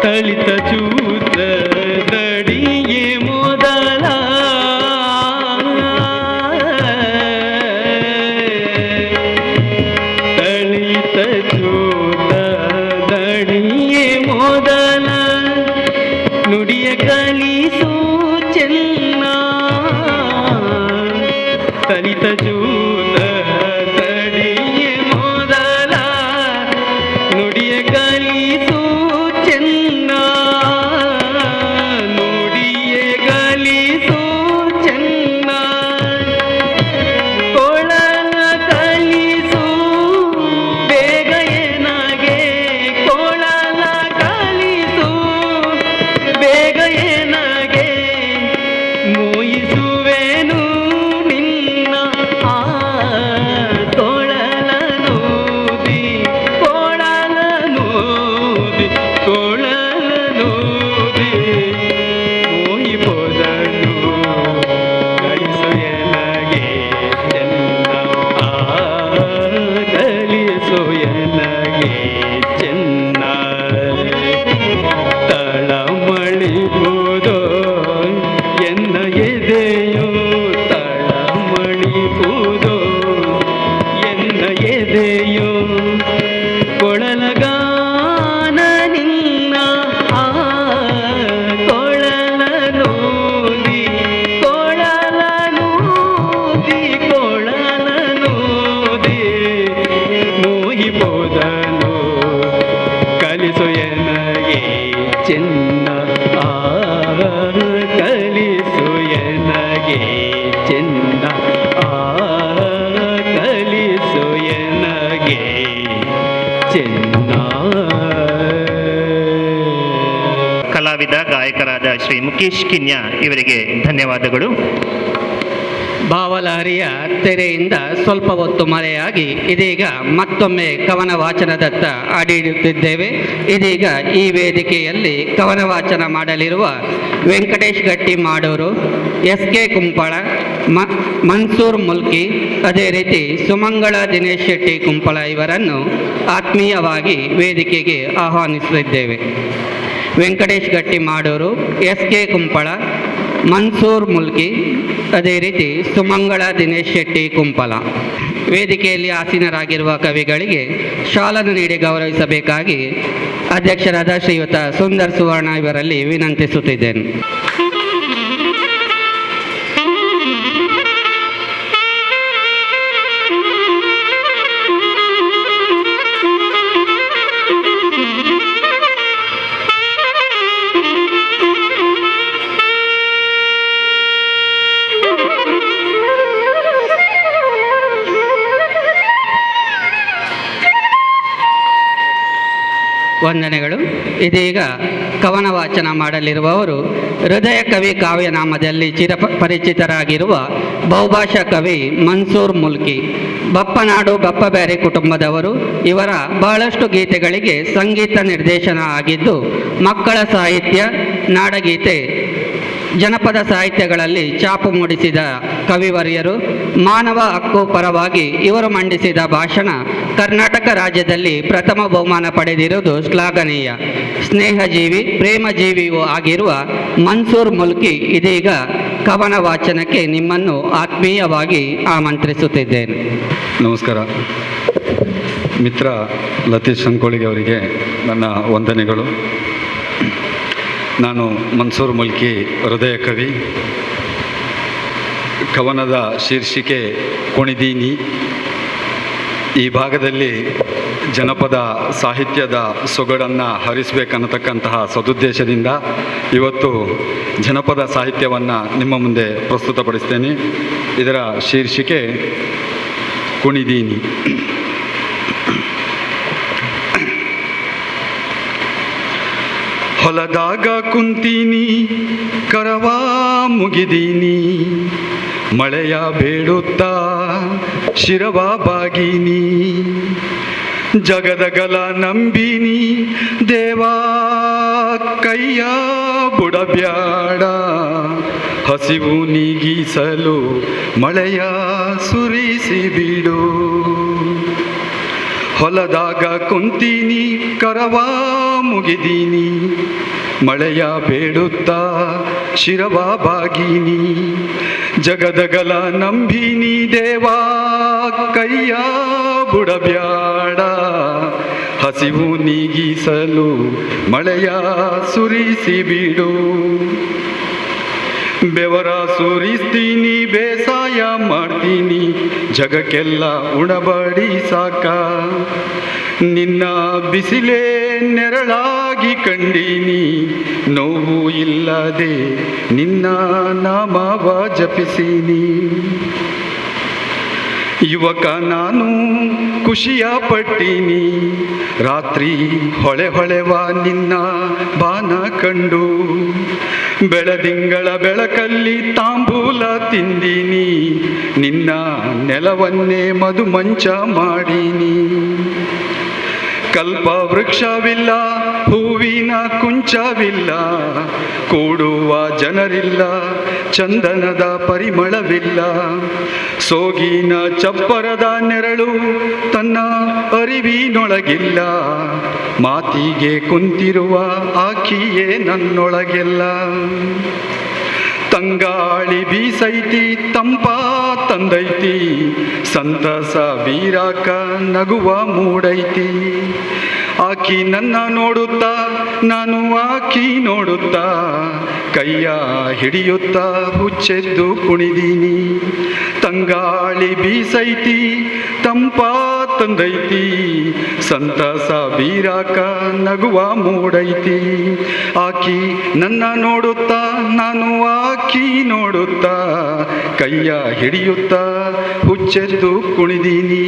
F: ತಳಿತ ಚೂತ ದಡಿಗೆ ಮೊದಲ ತಳಿತ ಚೂತ ದಡಿಗೆ ಮೊದಲ ನುಡಿಯ ಕಲಿಸು ಚೆನ್ನ ತಳಿತ ಚೂತ ದಡಿಗೆ ಮೊದಲ ನುಡಿಯ ಕಲಿಸು ಚೆನ್ನ ನುಡಿಯ ಕಲಿಸು ಚೆನ್ನ ಕೊಳಲ ಕಲಿಸು ಬೇಗ ಏನಾಗೆ ಕೊಳಲ ಕಲಿಸು ಬೇಗ ಏನಾಗೆ ಮೋಯಿಸುವೆನು ನಿನ್ನ ಆ ಕೊಳಲ ನೂದಿ ಕೊಳಲ ನೂದಿ ಕೊಳಲ ನೂದಿ ಮೋಯಿಪೋದನು ಕಲಿಸು ಎನಗೆ ಚೆನ್ನ ಆ ಕಲಿಸು ಎನಗೆ ಚೆನ್ನ ತಳಮಳಿಪುದೋ ಎನ್ನ ಎದೆಯೋ ತಳಮಳಿಪುದೋ ಎನ್ನ ಎದೆಯೋ ಕೊಳಲಗಾನ ನಿನ್ನ ಆ ಕೊಳಲ ನೂದಿ ಕೊಳಲ ನೂದಿ ಕೊಳಲ ನೂದಿ ಮೋಹಿಪೋದನು ಕಲಿಸು ಎನಗೆ ಚೆನ್ನ ಆ ಕಲಿಸು ಎನಗೆ ಚೆನ್ನ ಆ ಕಲಿಸು ಎನಗೆ ಚೆನ್ನ.
B: ಕಲಾವಿದ ಗಾಯಕರಾದ ಶ್ರೀ ಮುಖೇಶ್ ಕಿನ್ಯಾ ಇವರಿಗೆ ಧನ್ಯವಾದಗಳು.
A: ಭಾವಲಹರಿಯ ತೆರೆಯಿಂದ ಸ್ವಲ್ಪ ಹೊತ್ತು ಮರೆಯಾಗಿ ಇದೀಗ ಮತ್ತೊಮ್ಮೆ ಕವನ ವಾಚನದತ್ತ ಅಡಿಯಿಡುತ್ತಿದ್ದೇವೆ. ಇದೀಗ ಈ ವೇದಿಕೆಯಲ್ಲಿ ಕವನ ವಾಚನ ಮಾಡಲಿರುವ ವೆಂಕಟೇಶ್ ಗಟ್ಟಿ ಮಾಡೂರು, SK ಕುಂಪಳ, ಮನ್ಸೂರ್ ಮುಲ್ಕಿ, ಅದೇ ರೀತಿ ಸುಮಂಗಳ ದಿನೇಶ್ ಶೆಟ್ಟಿ ಕುಂಪಳ ಇವರನ್ನು ಆತ್ಮೀಯವಾಗಿ ವೇದಿಕೆಗೆ ಆಹ್ವಾನಿಸುತ್ತಿದ್ದೇವೆ. ವೆಂಕಟೇಶ್ ಗಟ್ಟಿ ಮಾಡೂರು, SK ಕುಂಪಳ, ಮನ್ಸೂರ್ ಮುಲ್ಕಿ, ಅದೇ ರೀತಿ ಸುಮಂಗಳ ದಿನೇಶ್ ಶೆಟ್ಟಿ ಕುಂಪಲ. ವೇದಿಕೆಯಲ್ಲಿ ಆಸೀನರಾಗಿರುವ ಕವಿಗಳಿಗೆ ಶಾಲನ್ನು ನೀಡಿ ಗೌರವಿಸಬೇಕಾಗಿ ಅಧ್ಯಕ್ಷರಾದ ಶ್ರೀಯುತ ಸುಂದರ್ ಸುವರ್ಣ ಇವರಲ್ಲಿ ವಿನಂತಿಸುತ್ತಿದ್ದೇನೆ. ವಂದನೆಗಳು. ಇದೀಗ ಕವನ ವಾಚನ ಮಾಡಲಿರುವವರು ಹೃದಯ ಕವಿ ಕಾವ್ಯನಾಮದಲ್ಲಿ ಚಿರಪರಿಚಿತರಾಗಿರುವ ಬಹುಭಾಷಾ ಕವಿ ಮನ್ಸೂರ್ ಮುಲ್ಕಿ. ಬಪ್ಪನಾಡು ಬಪ್ಪಬ್ಯಾರಿ ಕುಟುಂಬದವರು. ಇವರ ಬಹಳಷ್ಟು ಗೀತೆಗಳಿಗೆ ಸಂಗೀತ ನಿರ್ದೇಶನ ಆಗಿದ್ದು ಮಕ್ಕಳ ಸಾಹಿತ್ಯ, ನಾಡಗೀತೆ, ಜನಪದ ಸಾಹಿತ್ಯಗಳಲ್ಲಿ ಛಾಪು ಮೂಡಿಸಿದ ಕವಿವರ್ಯರು. ಮಾನವ ಹಕ್ಕು ಪರವಾಗಿ ಇವರು ಮಂಡಿಸಿದ ಭಾಷಣ ಕರ್ನಾಟಕ ರಾಜ್ಯದಲ್ಲಿ ಪ್ರಥಮ ಬಹುಮಾನ ಪಡೆದಿರುವುದು ಶ್ಲಾಘನೀಯ. ಸ್ನೇಹಜೀವಿ, ಪ್ರೇಮಜೀವಿಯೂ ಆಗಿರುವ ಮನ್ಸೂರ್ ಮುಲ್ಕಿ ಇದೀಗ ಕವನ ವಾಚನಕ್ಕೆ ನಿಮ್ಮನ್ನು ಆತ್ಮೀಯವಾಗಿ ಆಮಂತ್ರಿಸುತ್ತಿದ್ದೇನೆ.
H: ನಮಸ್ಕಾರ. ಮಿತ್ರ ಲತೀಶ್ ಸಂಕೋಳಿಗೆ ಅವರಿಗೆ ನನ್ನ ವಂದನೆಗಳು. ನಾನು ಮನ್ಸೂರ್ ಮುಲ್ಕಿ, ಹೃದಯ ಕವಿ. ಕವನದ ಶೀರ್ಷಿಕೆ ಕುಣಿದೀನಿ. ಈ ಭಾಗದಲ್ಲಿ ಜನಪದ ಸಾಹಿತ್ಯದ ಸೊಗಡನ್ನು ಹರಿಸಬೇಕನ್ನತಕ್ಕಂತಹ ಸದುದ್ದೇಶದಿಂದ ಇವತ್ತು ಜನಪದ ಸಾಹಿತ್ಯವನ್ನು ನಿಮ್ಮ ಮುಂದೆ ಪ್ರಸ್ತುತಪಡಿಸ್ತೇನೆ. ಇದರ ಶೀರ್ಷಿಕೆ ಕುಣಿದೀನಿ. ಹೊಲದಾಗ ಕುಂತೀನಿ, ಕರವಾ ಮುಗಿದೀನಿ, ಮಳೆಯ ಬೇಡುತ್ತಾ ಶಿರವ ಬಾಗೀನಿ, ಜಗದಗಲ ನಂಬಿನಿ, ದೇವಾ ಕೈಯ ಬುಡಬ್ಯಾಡ, ಹಸಿವು ನೀಗಿಸಲು ಮಳೆಯ ಸುರಿಸಿ ಬಿಡು. ಹೊಲದಾಗ ಕುಂತೀನಿ, ಕರವಾ ಮುಗಿದೀನಿ, ಮಳೆಯ ಬೇಡುತ್ತಾ ಶಿರವ ಬಾಗಿನಿ ಜಗದಗಲ ನಂಬಿನಿ ದೇವಾ ಕೈಯ ಬುಡಬ್ಯಾಡ ಹಸಿವು ನೀಗಿಸಲು ಮಳೆಯ ಸುರಿಸಿ ಬಿಡು ಬೆವರ ಸುರಿಸ್ತೀನಿ ಬೇಸಾಯ ಮಾಡ್ತೀನಿ ಜಗಕ್ಕೆಲ್ಲ ಉಣಬಡಿ ಸಾಕ ನಿನ್ನ ಬಿಸಿಲೇ ನೆರಳಾಗಿ ಕಂಡೀನಿ ನೋವು ಇಲ್ಲದೆ ನಿನ್ನ ನಾಮವ ಜಪಿಸೀನಿ ಯುವಕ ನಾನು ಖುಷಿಯ ಪಟ್ಟೀನಿ ರಾತ್ರಿ ಹೊಳೆವ ನಿನ್ನ ಬಾನ ಕಂಡು ಬೆಳದಿಂಗಳ ಬೆಳಕಲ್ಲಿ ತಾಂಬೂಲ ತಿಂದೀನಿ ನಿನ್ನ ನೆಲವನ್ನೇ ಮಧುಮಂಚ ಮಾಡೀನಿ ಕಲ್ಪ ವೃಕ್ಷವಿಲ್ಲ ಹೂವಿನ ಕುಂಚವಿಲ್ಲ ಕೂಡುವ ಜನರಿಲ್ಲ ಚಂದನದ ಪರಿಮಳವಿಲ್ಲ ಸೋಗಿನ ಚಪ್ಪರದ ನೆರಳು ತನ್ನ ಅರಿವಿನೊಳಗಿಲ್ಲ ಮಾತಿಗೆ ಕುಂತಿರುವ ಆಕಿಯೇ ನನ್ನೊಳಗೆಲ್ಲ ತಂಗಾಳಿ ಬೀಸೈತಿ ತಂಪ ತಂದೈತಿ ಸಂತಸ ಬೀರಾಕ ನಗುವ ಮೂಡೈತಿ ಆಕಿ ನನ್ನ ನೋಡುತ್ತಾ ನಾನು ಆಕಿ ನೋಡುತ್ತಾ ಕೈಯ ಹಿಡಿಯುತ್ತಾ ಹುಚ್ಚೆದ್ದು ಕುಣಿದೀನಿ ತಂಗಾಳಿ ಬೀಸೈತಿ ತಂಪ ತಂದೈತಿ ಸಂತಸ ಬೀರಾಕ ನಗುವ ಮೂಡೈತಿ ಆಕಿ ನನ್ನ ನೋಡುತ್ತಾ ನಾನು ಆಕಿ ನೋಡುತ್ತಾ ಕೈಯ ಹಿಡಿಯುತ್ತಾ ಹುಚ್ಚೆದ್ದು ಕುಣಿದೀನಿ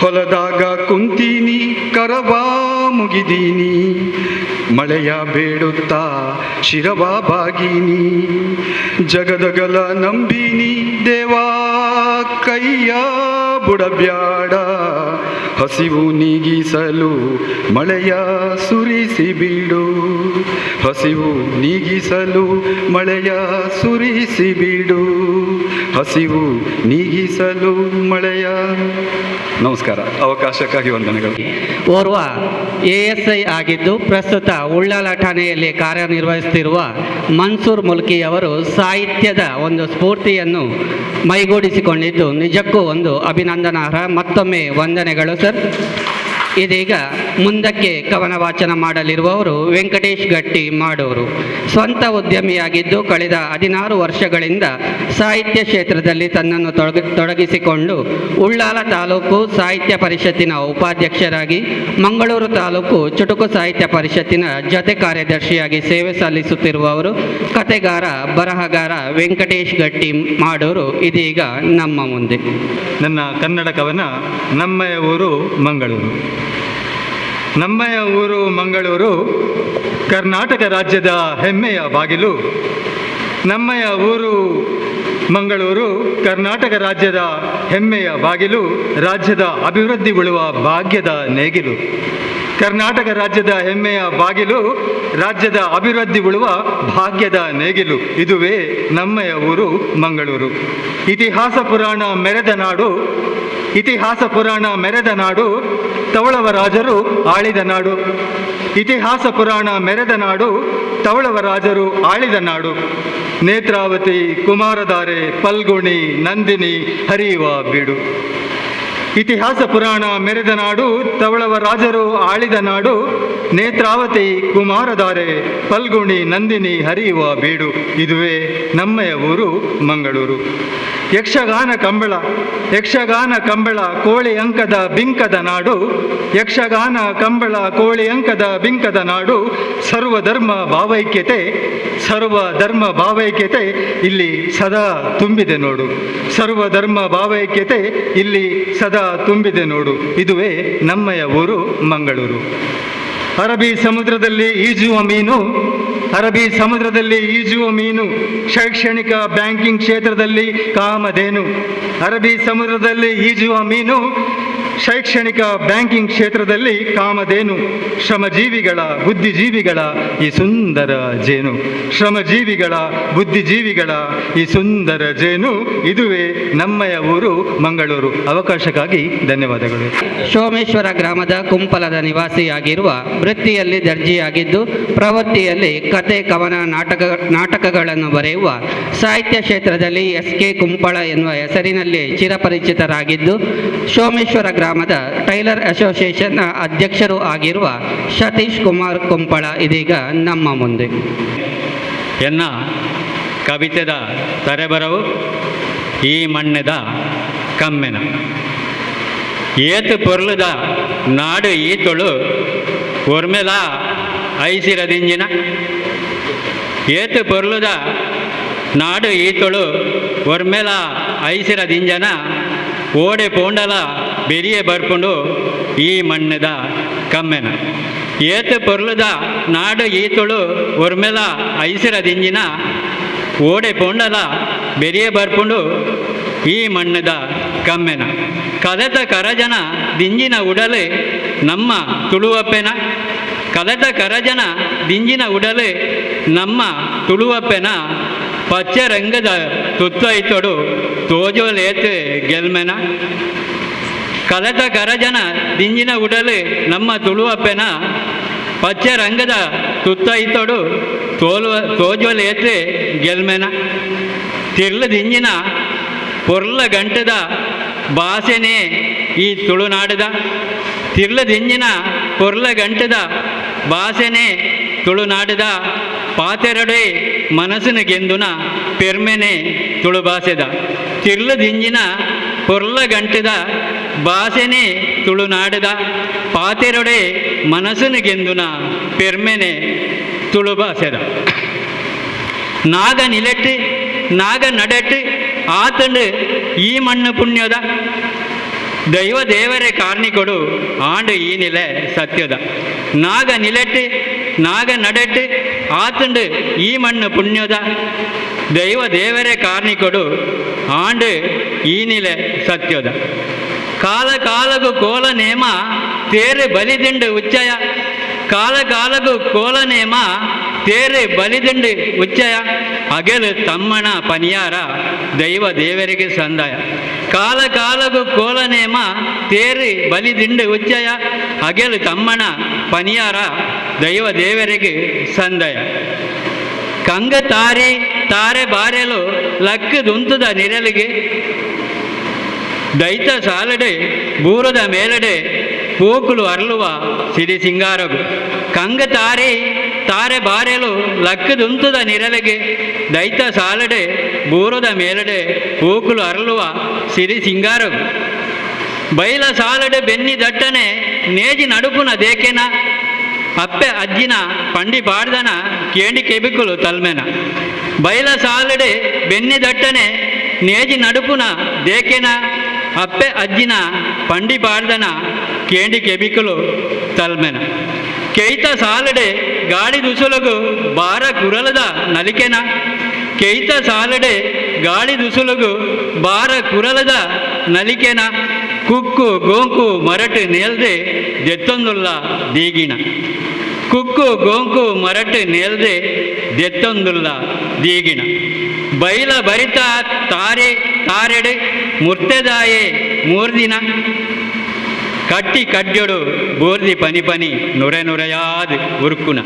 H: ಹೊಲದಾಗ ಕುಂತೀನಿ ಕರವ ಮುಗಿದೀನಿ ಮಳೆಯ ಬೇಡುತ್ತಾ ಶಿರವ ಬಾಗೀನಿ ಜಗದಗಲ ನಂಬಿನಿ ದೇವಾ ಕೈಯ ಬುಡಬ್ಯಾಡ ಹಸಿವು ನೀಗಿಸಲು ಮಳೆಯ ಸುರಿಸಿ ಬಿಡು ಹಸಿವು ನೀಗಿಸಲು ಮಳೆಯ ಸುರಿಸಿ ಬಿಡು ಹಸಿವು ನೀಗಿಸಲು ಮಳೆಯ ನಮಸ್ಕಾರ ಅವಕಾಶಕ್ಕಾಗಿ ವಂದನೆಗಳು
A: ಓರ್ವ ASI ಆಗಿದ್ದು ಪ್ರಸ್ತುತ ಉಳ್ಳಾಲ ಠಾಣೆಯಲ್ಲಿ ಕಾರ್ಯನಿರ್ವಹಿಸುತ್ತಿರುವ ಮನ್ಸೂರ್ ಮುಲ್ಕಿ ಅವರು ಸಾಹಿತ್ಯದ ಒಂದು ಸ್ಫೂರ್ತಿಯನ್ನು ಮೈಗೂಡಿಸಿಕೊಂಡಿದ್ದು ನಿಜಕ್ಕೂ ಒಂದು ಅಭಿನಂದನಾರ್ಹ. ಮತ್ತೊಮ್ಮೆ ವಂದನೆಗಳು ಸರ್. ಇದೀಗ ಮುಂದಕ್ಕೆ ಕವನ ವಾಚನ ಮಾಡಲಿರುವವರು ವೆಂಕಟೇಶ್ ಗಟ್ಟಿ ಮಾಡೋರು. ಸ್ವಂತ ಉದ್ಯಮಿಯಾಗಿದ್ದು ಕಳೆದ 16 ವರ್ಷಗಳಿಂದ ಸಾಹಿತ್ಯ ಕ್ಷೇತ್ರದಲ್ಲಿ ತನ್ನನ್ನು ತೊಡಗಿಸಿಕೊಂಡು ಉಳ್ಳಾಲ ತಾಲೂಕು ಸಾಹಿತ್ಯ ಪರಿಷತ್ತಿನ ಉಪಾಧ್ಯಕ್ಷರಾಗಿ, ಮಂಗಳೂರು ತಾಲೂಕು ಚುಟುಕು ಸಾಹಿತ್ಯ ಪರಿಷತ್ತಿನ ಜೊತೆ ಕಾರ್ಯದರ್ಶಿಯಾಗಿ ಸೇವೆ ಸಲ್ಲಿಸುತ್ತಿರುವವರು ಕತೆಗಾರ ಬರಹಗಾರ ವೆಂಕಟೇಶ್ ಗಟ್ಟಿ ಮಾಡೋರು ಇದೀಗ ನಮ್ಮ ಮುಂದೆ.
I: ನನ್ನ ಕನ್ನಡ ಕವನ ನಮ್ಮಯ ಊರು ಮಂಗಳೂರು. ನಮ್ಮಯ ಊರು ಮಂಗಳೂರು ಕರ್ನಾಟಕ ರಾಜ್ಯದ ಹೆಮ್ಮೆಯ ಬಾಗಿಲು. ನಮ್ಮಯ ಊರು ಮಂಗಳೂರು ಕರ್ನಾಟಕ ರಾಜ್ಯದ ಹೆಮ್ಮೆಯ ಬಾಗಿಲು, ರಾಜ್ಯದ ಅಭಿವೃದ್ಧಿಗೊಳ್ಳುವ ಭಾಗ್ಯದ ನೇಗಿಲು. ಕರ್ನಾಟಕ ರಾಜ್ಯದ ಹೆಮ್ಮೆಯ ಬಾಗಿಲು, ರಾಜ್ಯದ ಅಭಿವೃದ್ಧಿಗೊಳ್ಳುವ ಭಾಗ್ಯದ ನೇಗಿಲು. ಇದುವೇ ನಮ್ಮಯ ಊರು ಮಂಗಳೂರು. ಇತಿಹಾಸ ಪುರಾಣ ಮೆರೆದ ನಾಡು, ಇತಿಹಾಸ ಪುರಾಣ ಮೆರೆದ ನಾಡು, ತವಳವ ರಾಜರು ಆಳಿದ ನಾಡು. ಇತಿಹಾಸ ಪುರಾಣ ಮೆರೆದ ನಾಡು, ತವಳವ ರಾಜರು ಆಳಿದ ನಾಡು. ನೇತ್ರಾವತಿ, ಕುಮಾರಧಾರೆ, ಫಲ್ಗುಣಿ, ನಂದಿನಿ ಹರಿಯುವ ಬೀಡು. ಇತಿಹಾಸ ಪುರಾಣ ಮೆರೆದ ನಾಡು, ತವಳವ ರಾಜರು ಆಳಿದ ನಾಡು. ನೇತ್ರಾವತಿ, ಕುಮಾರಧಾರೆ, ಫಲ್ಗುಣಿ, ನಂದಿನಿ ಹರಿಯುವ ಬೀಡು. ಇದುವೇ ನಮ್ಮಯ ಊರು ಮಂಗಳೂರು. ಯಕ್ಷಗಾನ ಕಂಬಳ, ಯಕ್ಷಗಾನ ಕಂಬಳ, ಕೋಳಿ ಅಂಕದ ಬಿಂಕದ ನಾಡು. ಯಕ್ಷಗಾನ ಕಂಬಳ, ಕೋಳಿ ಅಂಕದ ಬಿಂಕದ ನಾಡು. ಸರ್ವಧರ್ಮ ಭಾವೈಕ್ಯತೆ, ಸರ್ವಧರ್ಮ ಭಾವೈಕ್ಯತೆ ಇಲ್ಲಿ ಸದಾ ತುಂಬಿದೆ ನೋಡು. ಸರ್ವಧರ್ಮ ಭಾವೈಕ್ಯತೆ ಇಲ್ಲಿ ಸದಾ ತುಂಬಿದೆ ನೋಡು. ಇದುವೇ ನಮ್ಮಯ ಊರು ಮಂಗಳೂರು. ಅರಬ್ಬಿ ಸಮುದ್ರದಲ್ಲಿ ಈಜುವ ಮೀನು, ಅರಬ್ಬಿ ಸಮುದ್ರದಲ್ಲಿ ಈಜುವ ಮೀನು. ಶೈಕ್ಷಣಿಕ ಬ್ಯಾಂಕಿಂಗ್ ಕ್ಷೇತ್ರದಲ್ಲಿ ಕಾಮಧೇನು. ಅರಬ್ಬಿ ಸಮುದ್ರದಲ್ಲಿ ಈಜುವ ಮೀನು, ಶೈಕ್ಷಣಿಕ ಬ್ಯಾಂಕಿಂಗ್ ಕ್ಷೇತ್ರದಲ್ಲಿ ಕಾಮಧೇನು, ಶ್ರಮಜೀವಿಗಳ ಬುದ್ಧಿಜೀವಿಗಳ ಈ ಸುಂದರ ಜೇನು, ಶ್ರಮಜೀವಿಗಳ ಬುದ್ಧಿಜೀವಿಗಳ ಈ ಸುಂದರ ಜೇನು, ಇದುವೇ ನಮ್ಮಯ ಊರು ಮಂಗಳೂರು. ಅವಕಾಶಕ್ಕಾಗಿ ಧನ್ಯವಾದಗಳು.
A: ಸೋಮೇಶ್ವರ ಗ್ರಾಮದ ಕುಂಪಲದ ನಿವಾಸಿಯಾಗಿರುವ ವೃತ್ತಿಯಲ್ಲಿ ದರ್ಜಿಯಾಗಿದ್ದು ಪ್ರವೃತ್ತಿಯಲ್ಲಿ ಕತೆ, ಕವನ, ನಾಟಕಗಳನ್ನು ಬರೆಯುವ ಸಾಹಿತ್ಯ ಕ್ಷೇತ್ರದಲ್ಲಿ SK ಕುಂಪಳ ಎನ್ನುವ ಹೆಸರಿನಲ್ಲಿ ಚಿರಪರಿಚಿತರಾಗಿದ್ದು ಸೋಮೇಶ್ವರ ಗ್ರಾಮದ ಟೈಲರ್ ಅಸೋಸಿಯೇಷನ್ನ ಅಧ್ಯಕ್ಷರು ಆಗಿರುವ ಸತೀಶ್ ಕುಮಾರ್ ಕುಂಪಳ ಇದೀಗ ನಮ್ಮ ಮುಂದೆ.
F: ಎನ್ನ ಕವಿತೆದ ತರೆಬರವು ಈ ಮಣ್ಣೆದ ಕಮ್ಮೆನ ಏತು ಪೊರ್ಲುದ ನಾಡು ಈತೊಳು ಒರ್ಮೆಲ ಐಸಿರದಿಂಜಿನ ಏತು ಪೊರ್ಲುದ ನಾಡು ಈತೊಳು ಒರ್ಮೆಲ ಐಸಿರದಿಂಜನ ಓಡೆ ಪೋಂಡಲ ಬೆರಿಯೆ ಬರ್ಪುಂಡು ಈ ಮಣ್ಣೆದ ಕಮ್ಮೆನ ಏತು ಪೊರ್ಲುದ ನಾಡು ಈತೊಳು ಒರ್ಮೆಲ ಐಸಿರದಿಂಜಿನ ಓಡೆ ಪೋಂಡಲ ಬೆರಿಯೆ ಬರ್ಪುಂಡು ಈ ಮಣ್ಣೆದ ಕಮ್ಮೆನ ಕಲೆತ ಕರಜನ ದಿಂಜಿನ ಉಡಲೆ ನಮ್ಮ ತುಳುವಪ್ಪೆನ ಕಲೆತ ಕರಜನ ದಿಂಜಿನ ಉಡಲೆ ನಮ್ಮ ತುಳುವಪ್ಪೆನ ಪಚ್ಚೆ ರಂಗದ ತುತ್ತೈತೊಡು ತೋಜೋಲೇತು ಗೆಲ್ಮೆನ ಕಲೆತ ಕರಜನ ದಿಂಜಿನ ಉಡಲೆ ನಮ್ಮ ತುಳುವಪ್ಪೆನ ಪಚ್ಚೆ ರಂಗದ ತುತ್ತೈತೊಡು ತೋಜೋಲೇತು ಗೆಲ್ಮೆನ ತಿರ್ಲ ದಿಂಜಿನ ಪೊರ್ಲ ಗಂಟದ ಭಾಷೆನೇ ಈ ತುಳುನಾಡದ ತಿರ್ಲ ದಿಂಜಿನ ಪೊರ್ಲ ಗಂಟದ ಭಾಷೆನೇ ತುಳುನಾಡದ ಪಾತೆರಡೆ ಮನಸ್ಸಿನ ಗೆಂದುನ ಪೆರ್ಮೆನೆ ತುಳು ಭಾಷೆದ ತಿರ್ಲ ದಿಂಜಿನ ಪೊರ್ಲ ಗಂಟದ ಭಾಷೆನೇ ತುಳುನಾಡದ ಪಾತೆರಡೆ ಮನಸ್ಸಿನ ಗೆಂದುನ ಪೆರ್ಮೆನೆ ತುಳು ಭಾಷೆದ ನಾಗ ನಿಲೆಟ್ಟು ನಾಗ ನಡೆಟ್ಟು ಆತಂಡು ಈ ಮಣ್ಣು ಪುಣ್ಯದ ದೈವ ದೇವರೇ ಕಾರಣಿಕೊಡು ಆಂಡು ಈ ನಿಲೆ ಸತ್ಯದ ನಾಗ ನಿಲೆಟ್ಟು ನಾಗ ನಡೆಟ್ಟು ಆತಂಡು ಈ ಮಣ್ಣು ಪುಣ್ಯದ ದೈವ ದೇವರೇ ಕಾರಣಿಕೊಡು ಆಂಡು ಈ ನಿಲೆ ಸತ್ಯದ ಕಾಲ ಕಾಲಗು ಕೋಲ ನೇಮ ತೇರು ಬಲಿದಿಂಡು ಉಚ್ಚಯ ಕಾಲ ಕಾಲಗು ಕೋಲ ನೇಮ ತೇರು ಬಲಿದಿಂಡು ಉಚ್ಚಯ ಅಗೆಲು ತಮ್ಮನ ಪನಿಯಾರ ದೈವ ದೇವರಿಗೆ ಸಂದಾಯ ಕಾಲ ಕಾಲಗು ಕೋಲ ನೇಮ ತೇರು ಬಲಿದಿಂಡು ಉಚ್ಚಯ ಅಗೆಲು ತಮ್ಮನ ಪನಿಯಾರ ದೈವ ದೇವರಿಗೆ ಸಂದಯ ಕಂಗ ತಾರಿ ತಾರೆ ಬಾರೆಲು ಲಕ್ಕದುಂತುದ ನಿರಲಿಗೆ ದೈತ ಸಾಲಡೆ ಬೂರದ ಮೇಲಡೆ ಪೋಕುಲು ಅರಳುವ ಸಿರಿ ಸಿಂಗಾರಗು ಕಂಗ ತಾರಿ ತಾರೆ ಬಾರೆಲು ಲಕ್ಕದುಂತುದ ನಿರಲಿಗೆ ದೈತ ಸಾಲಡೆ ಬೂರದ ಮೇಲಡೆ ಪೋಕುಲು ಅರಳುವ ಸಿರಿ ಸಿಂಗಾರಗು ಬೈಲ ಸಾಲಡೆ ಬೆನ್ನಿ ದಟ್ಟನೆ ನೇಜಿ ನಡುಪುನ ದೇಕೆನ ಅಪ್ಪೆ ಅಜ್ಜಿನ ಪಂಡಿ ಬಾಡ್ದನ ಕೇಂಡಿ ಕೆಬಿಕುಲು ತಲ್ಮೆನ ಬೈಲ ಸಾಲಡೆ ಬೆನ್ನಿ ದಟ್ಟನೆ ನೇಜಿ ನಡುಪುನ ದೇಕೆನ ಅಪ್ಪೆ ಅಜ್ಜಿನ ಪಂಡಿ ಬಾಡ್ದನ ಕೇಂಡಿ ಕೆಬಿಕುಲು ತಲ್ಮೆನ ಕೆಯ್ತ ಸಾಲಡೆ ಗಾಡಿ ದುಸುಲಗು ಬಾರ ಕುರಲದ ನಲಿಕೆನ ಕೆಯ್ತ ಸಾಲಡೆ ಗಾಳಿ ದುಸುಲಗು ಬಾರ ಕುರಲದ ನಲಿಕೆನ ಕುಕ್ಕು ಗೋಂಕು ಮರಟು ನೇಲ್ದೆ ದೆತ್ತೊಂದುಲ್ಲ ದೀಗಿಣ ಕುಕ್ಕು ಗೋಂಕು ಮರಟು ನೇಲ್ದೆ ದೆತ್ತೊಂದುಲ್ಲ ದೀಗಿಣ ಬೈಲ ಬರಿತ ತಾರೆ ತಾರೆಡೆ ಮುರ್ತೆದಾಯೆ ಮೂರ್ದಿನ ಕಟ್ಟಿ ಕಡ್ಯೊಡು ಬೋರ್ದಿ ಪನಿ ಪನಿ ನುರೆ ನುರೆಯಾದ ಉರುಕುನ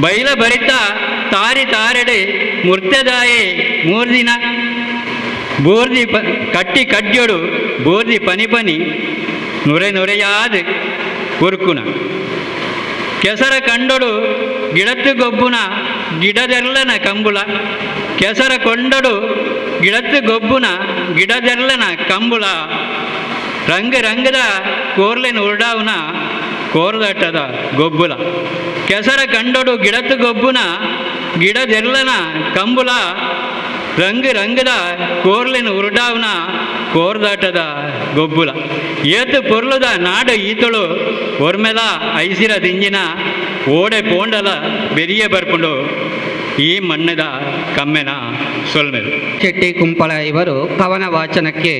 F: ಬೈಲ ಬರಿತ ತಾರಿ ತಾರೆಡೆ ಮುರ್ತೆದಾಯೆ ಮೂರ್ದಿನ ಬೋರ್ದಿ ಕಟ್ಟಿ ಕಡ್ಯೊಡು ಬೋರ್ದಿ ಪನಿ ಪನಿ ನುರೆ ನುರೆಯಾದ ಉರುಕುನ ಕೆಸರ ಕಂಡೊಡು ಗಿಡತ್ತು ಗೊಬ್ಬುನ ಗಿಡದೆರ್ಲನ ಕಂಬುಳ ಕೆಸರ ಕೊಂಡೊಡು ಗಿಡತ್ತು ಗೊಬ್ಬುನ ಗಿಡದೆರ್ಲನ ಕಂಬುಳ ರಂಗ ರಂಗದ ಕೋರ್ಲೆನ ಉರ್ಡಾವುನ ಕೋರ್ದಟ್ಟದ ಗೊಬ್ಬುಲ ಕೆಸರ ಕಂಡೊಡು ಗಿಡತ್ತು ಗೊಬ್ಬುನ ಗಿಡದೆರ್ಲನ ಕಂಬುಲ ರಂಗ ರಂಗದ ಕೋರ್ಲೆನ ಉರ್ಡಾವುನ ಕೋರ್ದಾಟದ ಗೊಬ್ಬುಲ ಏತು ಪೊರ್ಲುದ ನಾಡು ಈತಳು ಒರ್ಮೆಲ ಐಸಿರ ದಿಂಜಿನ ಓಡೆ ಪೋಂಡಲ ಬೆರಿಯೆ ಬರ್ಕೊಂಡು ಈ ಮಣ್ಣದ ಕಮ್ಮೆನ ಸೊಲ್ಮೆಲು.
A: ಶೆಟ್ಟಿ ಕುಂಪಳ ಇವರು ಕವನ ವಾಚನಕ್ಕೆ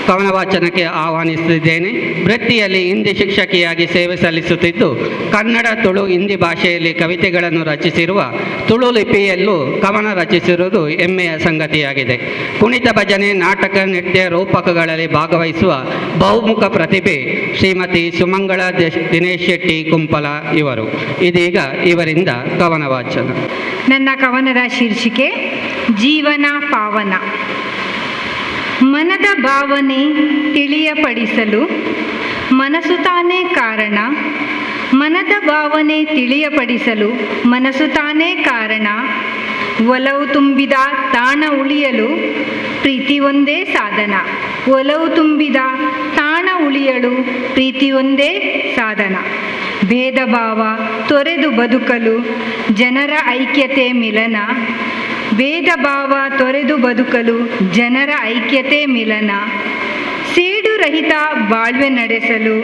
A: ಕವನ ವಾಚನಕ್ಕೆ ಆಹ್ವಾನಿಸುತ್ತಿದ್ದೇನೆ. ವೃತ್ತಿಯಲ್ಲಿ ಹಿಂದಿ ಶಿಕ್ಷಕಿಯಾಗಿ ಸೇವೆ ಸಲ್ಲಿಸುತ್ತಿದ್ದು ಕನ್ನಡ, ತುಳು, ಹಿಂದಿ ಭಾಷೆಯಲ್ಲಿ ಕವಿತೆಗಳನ್ನು ರಚಿಸಿರುವ, ತುಳು ಲಿಪಿಯಲ್ಲೂ ಕವನ ರಚಿಸಿರುವುದು ಹೆಮ್ಮೆಯ ಸಂಗತಿಯಾಗಿದೆ. ಕುಣಿತ, ಭಜನೆ, ನಾಟಕ, ನೃತ್ಯ ರೂಪಕಗಳಲ್ಲಿ ಭಾಗವಹಿಸುವ ಬಹುಮುಖ ಪ್ರತಿಭೆ ಶ್ರೀಮತಿ ಸುಮಂಗಳ ದಿನೇಶ್ ಶೆಟ್ಟಿ ಕುಂಪಲ ಇವರು. ಇದೀಗ ಇವರಿಂದ ಕವನ ವಾಚನ.
J: ನನ್ನ ಕವನದ ಶೀರ್ಷಿಕೆ ಜೀವನ ಪಾವನ. ಮನದ ಭಾವನೆ ತಿಳಿಯಪಡಿಸಲು ಮನಸ್ಸು ತಾನೇ ಕಾರಣ. ಮನದ ಭಾವನೆ ತಿಳಿಯಪಡಿಸಲು ಮನಸ್ಸು ತಾನೇ ಕಾರಣ. ಒಲವು ತುಂಬಿದ ತಾಣ ಉಳಿಯಲು ಪ್ರೀತಿ ಒಂದೇ ಸಾಧನ. ಒಲವು ತುಂಬಿದ ತಾಣ ಉಳಿಯಲು ಪ್ರೀತಿ ಒಂದೇ ಸಾಧನ. ಭೇದ ಭಾವ ತೊರೆದು ಬದುಕಲು ಜನರ ಐಕ್ಯತೆ ಮಿಲನ. ಭೇದ ಭಾವ ತೊರೆದು ಬದುಕಲು ಜನರ ಐಕ್ಯತೆ ಮಿಲನ. ಸೇಡು ರಹಿತ ಬಾಳ್ವೆ ನಡೆಸಲು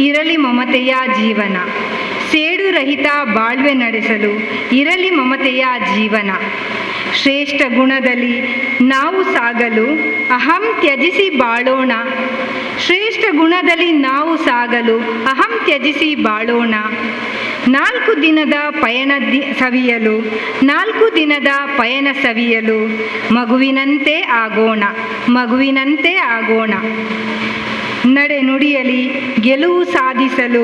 J: ಇರಲಿ ಮಮತೆಯ ಜೀವನ. ಸೇಡು ರಹಿತ ಬಾಳ್ವೆ ನಡೆಸಲು ಇರಲಿ ಮಮತೆಯ ಜೀವನ. ಶ್ರೇಷ್ಠ ಗುಣದಲ್ಲಿ ನಾವು ಸಾಗಲು ಅಹಂ ತ್ಯಜಿಸಿ ಬಾಳೋಣ. ಶ್ರೇಷ್ಠ ಗುಣದಲ್ಲಿ ನಾವು ಸಾಗಲು ಅಹಂ ತ್ಯಜಿಸಿ ಬಾಳೋಣ. 4 ದಿನದ ಪಯಣ ಸವಿಯಲು 4 ದಿನದ ಪಯಣ ಸವಿಯಲು ಮಗುವಿನಂತೆ ಆಗೋಣ. ಮಗುವಿನಂತೆ ಆಗೋಣ. ನಡೆ ನುಡಿಯಲಿ ಗೆಲುವು ಸಾಧಿಸಲು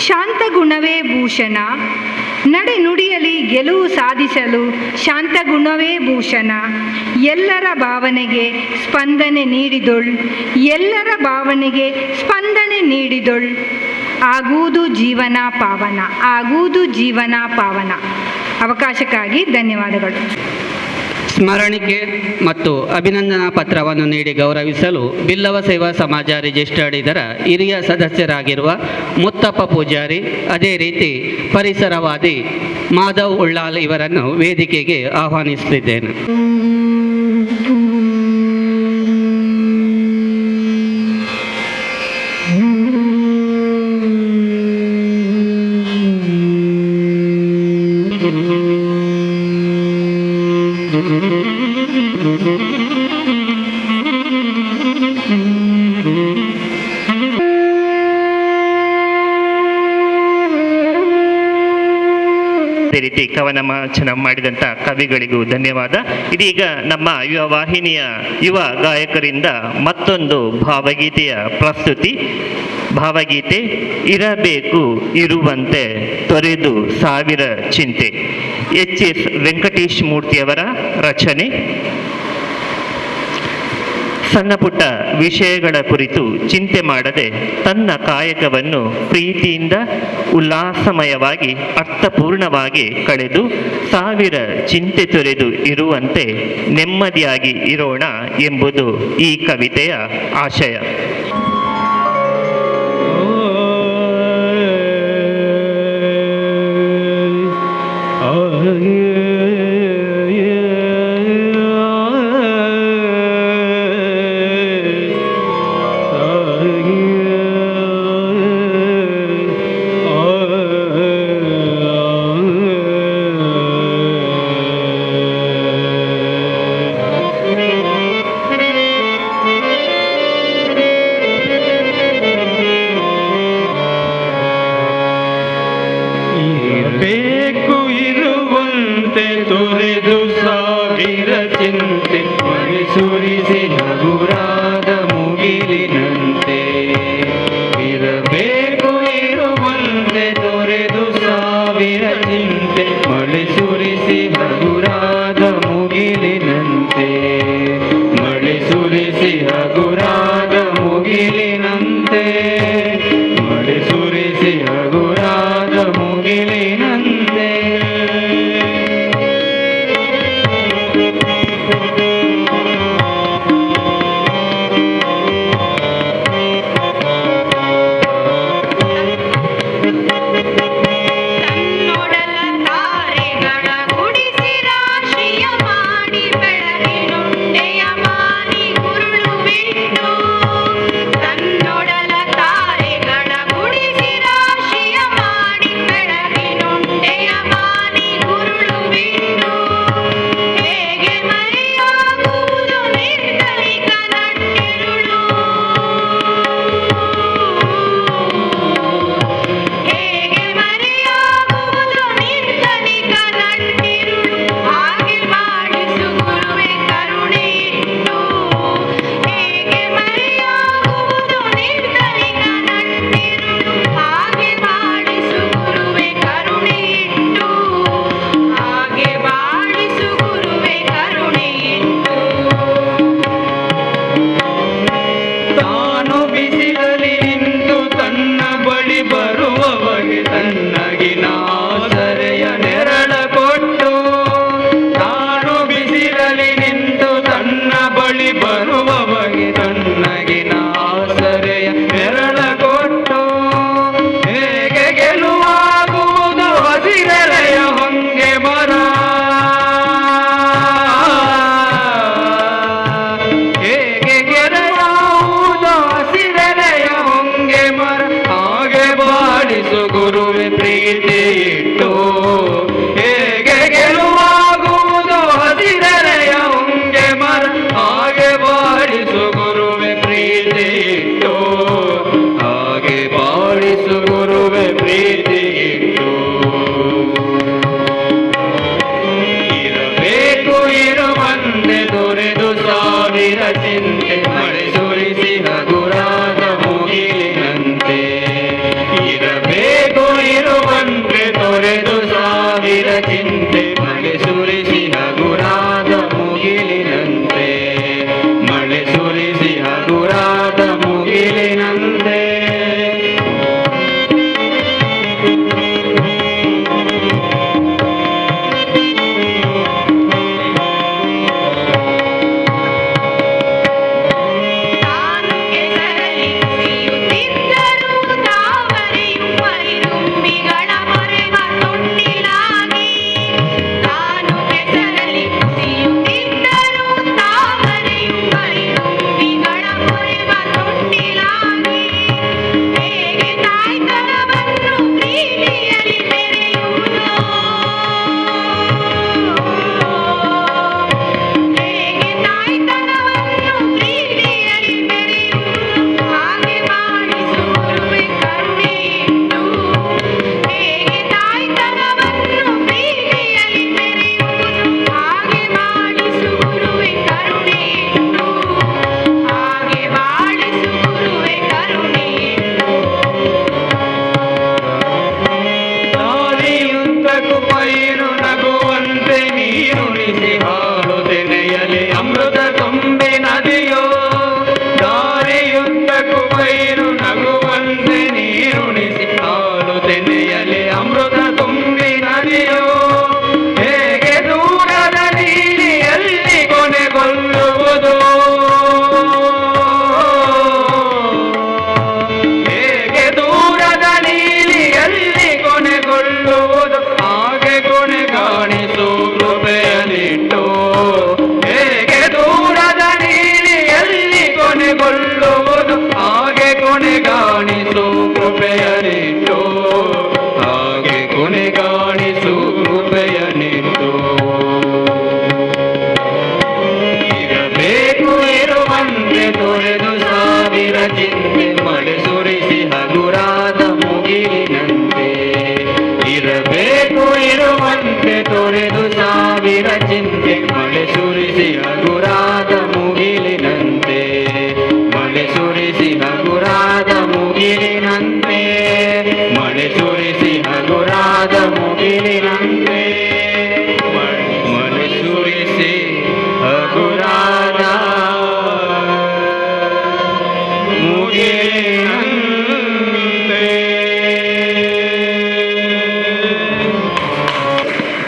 J: ಶಾಂತ ಗುಣವೇ ಭೂಷಣ. ನಡೆ ನುಡಿಯಲಿ ಗೆಲುವು ಸಾಧಿಸಲು ಶಾಂತ ಗುಣವೇ ಭೂಷಣ. ಎಲ್ಲರ ಭಾವನೆಗೆ ಸ್ಪಂದನೆ ನೀಡಿದೊಳ್. ಎಲ್ಲರ ಭಾವನೆಗೆ ಸ್ಪಂದನೆ ನೀಡಿದೊಳ್. ಆಗುವುದು ಜೀವನ ಪಾವನ. ಆಗುವುದು ಜೀವನ ಪಾವನ. ಅವಕಾಶಕ್ಕಾಗಿ ಧನ್ಯವಾದಗಳು.
A: ಸ್ಮರಣಿಕೆ ಮತ್ತು ಅಭಿನಂದನಾ ಪತ್ರವನ್ನು ನೀಡಿ ಗೌರವಿಸಲು ಬಿಲ್ಲವ ಸೇವಾ ಸಮಾಜ ರಿಜಿಸ್ಟರ್ಡ್ ಇದರ ಹಿರಿಯ ಸದಸ್ಯರಾಗಿರುವ ಮುತ್ತಪ್ಪ ಪೂಜಾರಿ, ಅದೇ ರೀತಿ ಪರಿಸರವಾದಿ ಮಾಧವ್ ಉಳ್ಳಾಲ್ ಇವರನ್ನು ವೇದಿಕೆಗೆ ಆಹ್ವಾನಿಸುತ್ತಿದ್ದೇನೆ.
B: ಅದೇ ರೀತಿ ಕವನ ವಾಚನ ಮಾಡಿದಂಥ ಕವಿಗಳಿಗೂ ಧನ್ಯವಾದ. ಇದೀಗ ನಮ್ಮ ಯುವ ವಾಹಿನಿಯ ಯುವ ಗಾಯಕರಿಂದ ಮತ್ತೊಂದು ಭಾವಗೀತೆಯ ಪ್ರಸ್ತುತಿ. ಭಾವಗೀತೆ ಇರಬೇಕು ಇರುವಂತೆ ತೊರೆದು ಸಾವಿರ ಚಿಂತೆ. ಎಚ್.ಎಸ್. ವೆಂಕಟೇಶ್ ಮೂರ್ತಿಯವರ ರಚನೆ. ಸಣ್ಣ ಪುಟ್ಟ ವಿಷಯಗಳ ಕುರಿತು ಚಿಂತೆ ಮಾಡದೆ ತನ್ನ ಕಾಯಕವನ್ನು ಪ್ರೀತಿಯಿಂದ ಉಲ್ಲಾಸಮಯವಾಗಿ ಅರ್ಥಪೂರ್ಣವಾಗಿ ಕಳೆದು ಸಾವಿರ ಚಿಂತೆ ತೊರೆದು ಇರುವಂತೆ ನೆಮ್ಮದಿಯಾಗಿ ಇರೋಣ ಎಂಬುದು ಈ ಕವಿತೆಯ ಆಶಯ.
G: ತನ್ನೊಡಲ ತಾರೆಗಳ ಗುಡಿ
C: ಸಾವಿರ ಚಿಂತೆ ಮಳೆ ಸುರಿಸಿ ಹಗುರಾದ ಮುಗಿಲಿನಂತೆ ಮಳೆ ಸುರಿಸಿ ಹಗುರಾದ ಮುಗಿಲಿನಂತೆ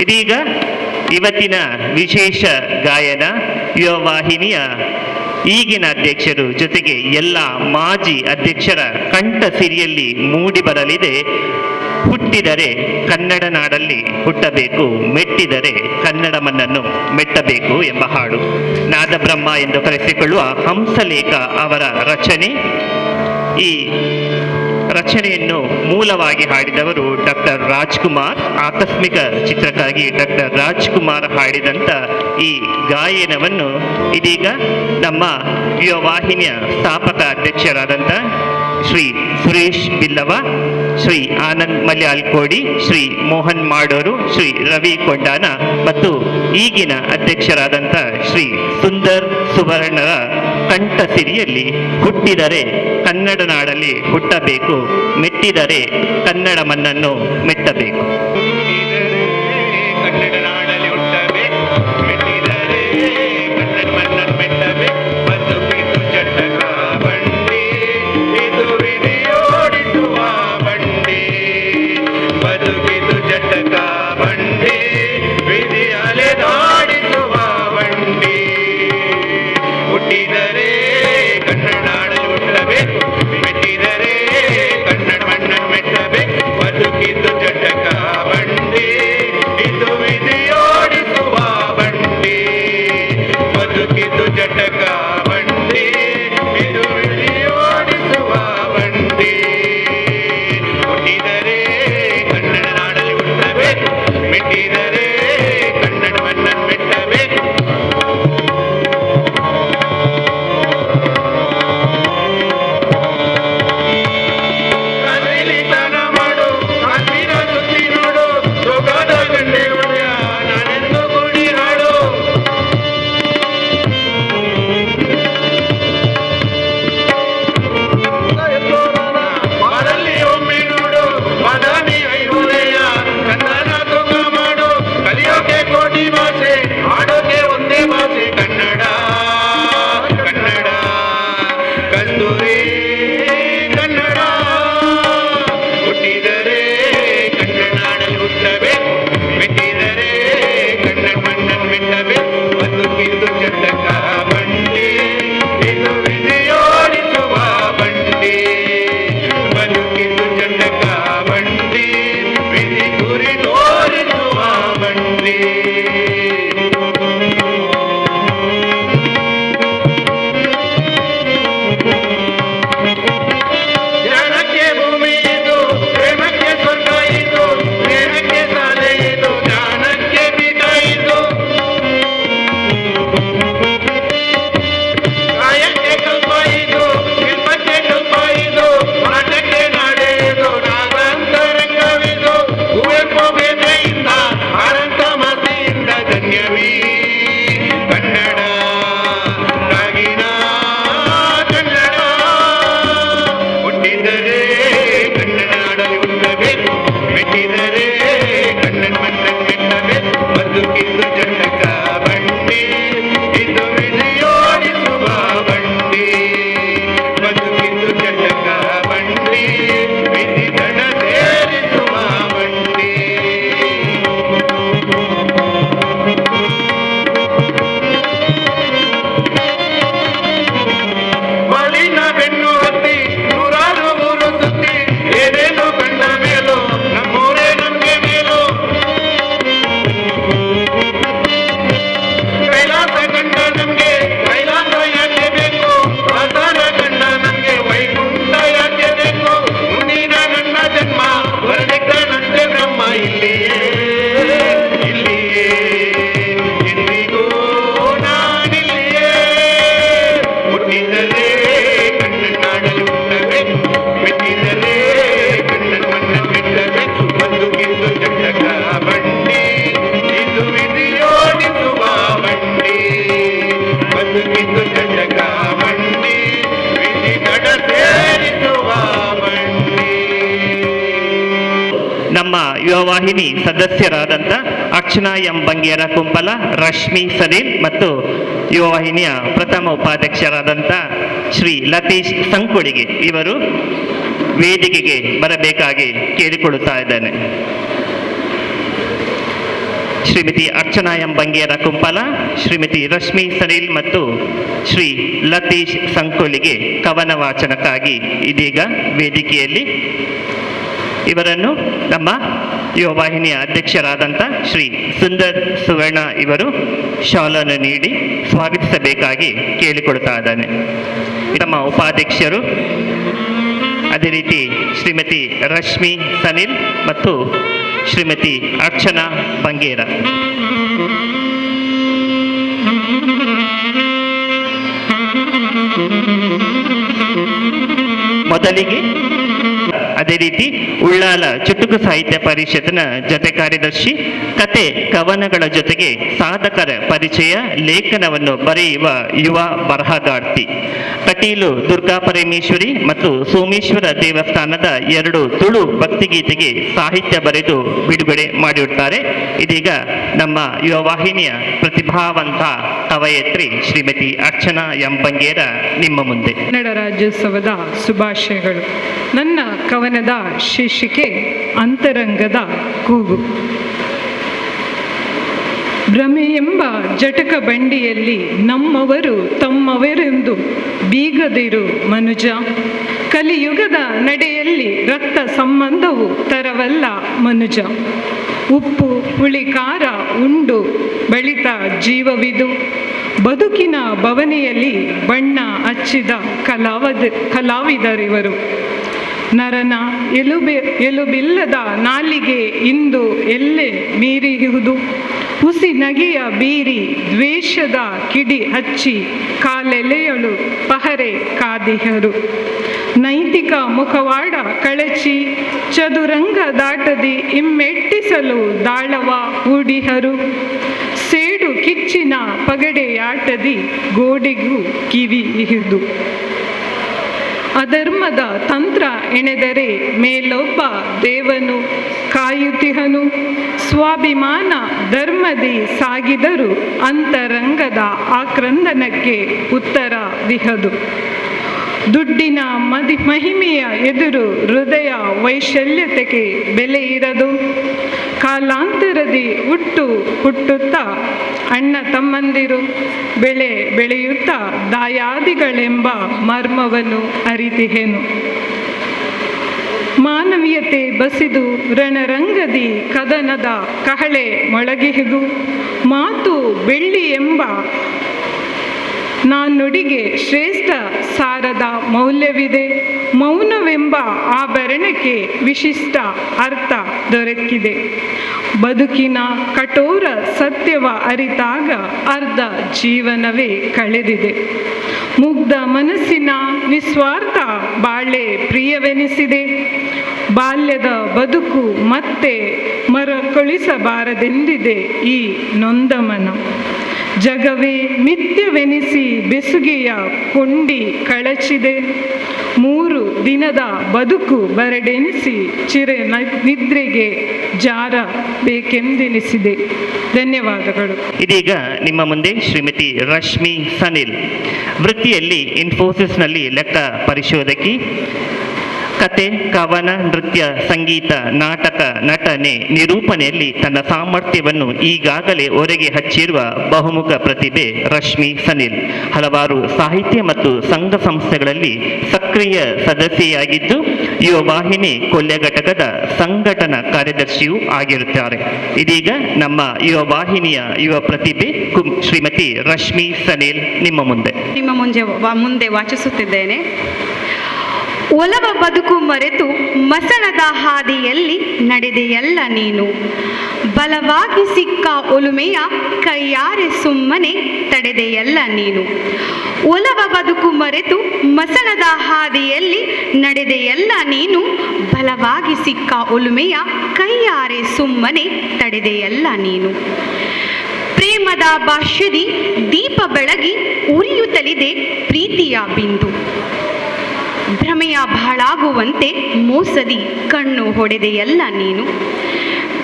B: ಇದೀಗ ಇವತ್ತಿನ ವಿಶೇಷ ಗಾಯನ ಯುವವಾಹಿನಿಯ ಈಗಿನ ಅಧ್ಯಕ್ಷರು ಜೊತೆಗೆ ಎಲ್ಲ ಮಾಜಿ ಅಧ್ಯಕ್ಷರ ಕಂಠ ಸಿರಿಯಲ್ಲಿ ಮೂಡಿ ಬರಲಿದೆ. ಹುಟ್ಟಿದರೆ ಕನ್ನಡ ನಾಡಲ್ಲಿ ಹುಟ್ಟಬೇಕು, ಮೆಟ್ಟಿದರೆ ಕನ್ನಡ ಮಣ್ಣನ್ನು ಮೆಟ್ಟಬೇಕು ಎಂಬ ಹಾಡು. ನಾದಬ್ರಹ್ಮ ಎಂದು ಕರೆಸಿಕೊಳ್ಳುವ ಹಂಸಲೇಖ ಅವರ ರಚನೆ. ಈ ರಚನೆಯನ್ನು ಮೂಲವಾಗಿ ಹಾಡಿದವರು ಡಾಕ್ಟರ್ ರಾಜ್ಕುಮಾರ್. ಆಕಸ್ಮಿಕ ಚಿತ್ರಕ್ಕಾಗಿ ಡಾಕ್ಟರ್ ರಾಜ್ಕುಮಾರ್ ಹಾಡಿದಂಥ ಈ ಗಾಯನವನ್ನು ಇದೀಗ ನಮ್ಮ ಯುವ ವಾಹಿನಿಯ ಸ್ಥಾಪಕ ಅಧ್ಯಕ್ಷರಾದಂಥ ಶ್ರೀ ಸುರೇಶ್ ಬಿಲ್ಲವ, ಶ್ರೀ ಆನಂದ್ ಮಲ್ಯಾಲ್ಕೋಡಿ, ಶ್ರೀ ಮೋಹನ್ ಮಾಡೋರು, ಶ್ರೀ ರವಿ ಕೊಂಡಾನ ಮತ್ತು ಈಗಿನ ಅಧ್ಯಕ್ಷರಾದಂಥ ಶ್ರೀ ಸುಂದರ್ ಸುವರ್ಣರ ಕಂಠ ಸಿರಿಯಲ್ಲಿ ಹುಟ್ಟಿದರೆ ಕನ್ನಡ ನಾಡಲ್ಲಿ ಹುಟ್ಟಬೇಕು, ಮೆಟ್ಟಿದರೆ ಕನ್ನಡ ಮಣ್ಣನ್ನು ಮೆಟ್ಟಬೇಕು.
C: ಕನ್ನಡ ನಾಡಲ್ಲಿ ಹುಟ್ಟಬೇಕು, ಮೆಟ್ಟಿದರೆ ಕನ್ನಡ ಮಣ್ಣನ್ನು ಮೆಟ್ಟಬೇಕು. ಬದುಕಿದು ಚಟಕ ಬಂಡಿ, ಇದು ವಿಧಿಯೋಡಿಸುವ ಬಂಡಿ. ಬದುಕಿದು ಚಟಕ ಬಂಡಿ, ವಿಧಿ ಅಲೆದಾಡಿಸುವ ಬಂಡಿ. ಹುಟ್ಟಿದರೆ ಕನ್ನಡ ನಾಡಲ್ಲಿ ಹುಟ್ಟಬೇಕು, ಮೆಟ್ಟಿದರೆ ಕನ್ನಡ ಮಣ್ಣನ್ನು ಮೆಟ್ಟಬೇಕು. ಬದುಕಿದ್ದು ಚಟಕ
B: ವಾಹಿನಿ ಸದಸ್ಯರಾದಂಥ ಅರ್ಚನಾ ಎಂ ಬಂಗೇರ ಕುಂಪಲ, ರಶ್ಮಿ ಸಲೀಲ್ ಮತ್ತು ಯುವ ವಾಹಿನಿಯ ಪ್ರಥಮ ಉಪಾಧ್ಯಕ್ಷರಾದಂಥ ಶ್ರೀ ಲತೀಶ್ ಸಂಕೊಳಿಗೆ ಇವರು ವೇದಿಕೆಗೆ ಬರಬೇಕಾಗಿ ಕೇಳಿಕೊಳ್ಳುತ್ತಾ ಇದ್ದೇನೆ. ಶ್ರೀಮತಿ ಅರ್ಚನಾ ಎಂ ಬಂಗೇರ ಕುಂಪಲ, ಶ್ರೀಮತಿ ರಶ್ಮಿ ಸಲೀಲ್ ಮತ್ತು ಶ್ರೀ ಲತೀಶ್ ಸಂಕೊಲಿಗೆ ಕವನ ವಾಚನಕ್ಕಾಗಿ ಇದೀಗ ವೇದಿಕೆಯಲ್ಲಿ ಇವರನ್ನು ನಮ್ಮ ಯುವ ವಾಹಿನಿಯ ಅಧ್ಯಕ್ಷರಾದಂಥ ಶ್ರೀ ಸುಂದರ್ ಸುವರ್ಣ ಇವರು ಶಾಲನ್ನು ನೀಡಿ ಸ್ವಾಗತಿಸಬೇಕಾಗಿ ಕೇಳಿಕೊಳ್ತಾ ಇದ್ದಾನೆ. ನಮ್ಮ ಉಪಾಧ್ಯಕ್ಷರು ಅದೇ ರೀತಿ ಶ್ರೀಮತಿ ರಶ್ಮಿ ಸನಿಲ್ ಮತ್ತು ಶ್ರೀಮತಿ ಅರ್ಚನಾ ಬಂಗೇರ. ಮೊದಲಿಗೆ ಅದೇ ರೀತಿ ಉಳ್ಳಾಲ ಚುಟುಕು ಸಾಹಿತ್ಯ ಪರಿಷತ್ನ ಜೊತೆ ಕಾರ್ಯದರ್ಶಿ, ಕತೆ ಕವನಗಳ ಜೊತೆಗೆ ಸಾಧಕರ ಪರಿಚಯ, ಲೇಖನವನ್ನು ಬರೆಯುವ ಯುವ ಬರಹಗಾರ್ತಿ. ಕಟೀಲು ದುರ್ಗಾ ಪರಮೇಶ್ವರಿ ಮತ್ತು ಸೋಮೇಶ್ವರ ದೇವಸ್ಥಾನದ 2 ತುಳು ಭಕ್ತಿಗೀತೆಗೆ ಸಾಹಿತ್ಯ ಬರೆದು ಬಿಡುಗಡೆ ಮಾಡಿರುತ್ತಾರೆ. ಇದೀಗ ನಮ್ಮ ಯುವ ವಾಹಿನಿಯ ಪ್ರತಿಭಾವಂತ ಕವಯತ್ರಿ ಶ್ರೀಮತಿ ಅರ್ಚನಾ ಎಂ ಬಂಗೇರ ನಿಮ್ಮ ಮುಂದೆ.
E: ಕನ್ನಡ ರಾಜ್ಯೋತ್ಸವದ ಶುಭಾಶಯಗಳು. ನನ್ನ ಕವನದ ಶೀರ್ಷಿಕೆ ಅಂತರಂಗದ ಕೂಗು. ಭ್ರಮೆ ಎಂಬ ಜಟಕ ಬಂಡಿಯಲ್ಲಿ ನಮ್ಮವರು ತಮ್ಮವರೆಂದು ಬೀಗದಿರು ಮನುಜ. ಕಲಿಯುಗದ ನಡೆಯಲ್ಲಿ ರಕ್ತ ಸಂಬಂಧವು ತರವಲ್ಲ ಮನುಜ. ಉಪ್ಪು ಹುಳಿ ಖಾರ ಉಂಡು ಬೆಳಿತ ಜೀವವಿದು. ಬದುಕಿನ ಬವನೆಯಲ್ಲಿ ಬಣ್ಣ ಹಚ್ಚಿದ ಕಲಾವಿದರಿವರು. ನರನ ಎಲುಬಿಲ್ಲದ ನಾಲಿಗೆ ಇಂದು ಎಲ್ಲೆ ಮೀರಿಯುವುದು. ಹುಸಿ ನಗೆಯ ಬೀರಿ ದ್ವೇಷದ ಕಿಡಿ ಹಚ್ಚಿ ಕಾಲೆಲೆಯಳು ಪಹರೆ ಕಾದಿಹರು. ನೈತಿಕ ಮುಖವಾಡ ಕಳಚಿ ಚದುರಂಗ ದಾಟದಿ ಇಮ್ಮೆಟ್ಟಿಸಲು ದಾಳವ ಹೂಡಿಹರು. ಸೇಡು ಕಿಚ್ಚಿನ ಪಗಡೆಯಾಟದಿ ಗೋಡೆಗೂ ಕಿವಿ ಇಹಿದು. ಅಧರ್ಮದ ತಂತ್ರ ಎಣೆದರೆ ಮೇಲೊಬ್ಬ ದೇವನು ಕಾಯುತಿಹನು. ಸ್ವಾಭಿಮಾನ ಧರ್ಮದಿ ಸಾಗಿದರು ಅಂತರಂಗದ ಆಕ್ರಂದನಕ್ಕೆ ಉತ್ತರ ವಿಹದು. ದುಡ್ಡಿನ ಮಹಿಮೆಯ ಎದುರು ಹೃದಯ ವೈಶಲ್ಯತೆಗೆ ಬೆಲೆ ಇರದು. ಕಾಲಾಂತರದಿ ಹುಟ್ಟುತ್ತಾ ಅಣ್ಣ ತಮ್ಮಂದಿರು ಬೆಳೆಯುತ್ತಾ ದಾಯಾದಿಗಳೆಂಬ ಮರ್ಮವನ್ನು ಅರಿತಿಹೆನು. ಮಾನವೀಯತೆ ಬಸಿದು ರಣರಂಗದಿ ಕದನದ ಕಹಳೆ ಮೊಳಗಿಹಿದು. ಮಾತು ಬೆಳ್ಳಿ ಎಂಬ ನಾನುಡಿಗೆ ಶ್ರೇಷ್ಠ ಸಾರದ ಮೌಲ್ಯವಿದೆ. ಮೌನವೆಂಬ ಆಭರಣಕ್ಕೆ ವಿಶಿಷ್ಟ ಅರ್ಥ ದೊರಕಿದೆ. ಬದುಕಿನ ಕಠೋರ ಸತ್ಯವ ಅರಿತಾಗ ಅರ್ಧ ಜೀವನವೇ ಕಳೆದಿದೆ. ಮುಗ್ಧ ಮನಸ್ಸಿನ ನಿಸ್ವಾರ್ಥ ಬಾಳೆ ಪ್ರಿಯವೆನಿಸಿದೆ. ಬಾಲ್ಯದ ಬದುಕು ಮತ್ತೆ ಮರುಕಳಿಸಬಾರದೆಂದಿದೆ ಈ ನೊಂದ ಮನ. ಜಗವೇ ಮಿಥ್ಯವೆನಿಸಿ ಬೆಸುಗೆಯ ಕೊಂಡಿ ಕಳಚಿದೆ. 3 ದಿನದ ಬದುಕು ಬರಡೆನಿಸಿ ನಿದ್ರೆಗೆ ಜಾರಬೇಕೆಂದೆನಿಸಿದೆ. ಧನ್ಯವಾದಗಳು.
B: ಇದೀಗ ನಿಮ್ಮ ಮುಂದೆ ಶ್ರೀಮತಿ ರಶ್ಮಿ ಸನಿಲ್. ವೃತ್ತಿಯಲ್ಲಿ ಇನ್ಫೋಸಿಸ್ನಲ್ಲಿ ಲೆಕ್ಕ ಪರಿಶೋಧಕಿ. ಕತೆ, ಕವನ, ನೃತ್ಯ, ಸಂಗೀತ, ನಾಟಕ, ನಟನೆ, ನಿರೂಪಣೆಯಲ್ಲಿ ತನ್ನ ಸಾಮರ್ಥ್ಯವನ್ನು ಈಗಾಗಲೇ ಹೊರಗೆ ಹಚ್ಚಿರುವ ಬಹುಮುಖ ಪ್ರತಿಭೆ ರಶ್ಮಿ ಸನಿಲ್. ಹಲವಾರು ಸಾಹಿತ್ಯ ಮತ್ತು ಸಂಘ ಸಂಸ್ಥೆಗಳಲ್ಲಿ ಸಕ್ರಿಯ ಸದಸ್ಯೆಯಾಗಿದ್ದು ಯುವ ವಾಹಿನಿ ಕೊಲ್ಯ ಘಟಕದ ಸಂಘಟನಾ ಕಾರ್ಯದರ್ಶಿಯೂ ಆಗಿರುತ್ತಾರೆ. ಇದೀಗ ನಮ್ಮ ಯುವ ವಾಹಿನಿಯ ಯುವ ಪ್ರತಿಭೆ ಶ್ರೀಮತಿ ರಶ್ಮಿ ಸನಿಲ್ ನಿಮ್ಮ
K: ಮುಂದೆ ವಾಚಿಸುತ್ತಿದ್ದೇನೆ. ಒಲವ ಬದುಕು ಮರೆತು ಮಸಣದ ಹಾದಿಯಲ್ಲಿ ನಡೆದೆಯಲ್ಲ ನೀನು. ಬಲವಾಗಿ ಸಿಕ್ಕ ಒಲುಮೆಯ ಕೈಯಾರೆ ಸುಮ್ಮನೆ ತಡೆದೆಯಲ್ಲ ನೀನು. ಒಲವ ಬದುಕು ಮರೆತು ಮಸಣದ ಹಾದಿಯಲ್ಲಿ ನಡೆದೆಯಲ್ಲ ನೀನು. ಬಲವಾಗಿ ಸಿಕ್ಕ ಒಲುಮೆಯ ಕೈಯಾರೆ ಸುಮ್ಮನೆ ತಡೆದೆಯಲ್ಲ ನೀನು. ಪ್ರೇಮದ ಭಾಷ್ಯದಿ ದೀಪ ಬೆಳಗಿ ಉರಿಯುತ್ತಲಿದೆ ಪ್ರೀತಿಯ ಬಿಂದು. ಭ್ರಮೆಯ ಬಾಳಾಗುವಂತೆ ಮೋಸದಿ ಕಣ್ಣು ಹೊಡೆದೆಯಲ್ಲ ನೀನು.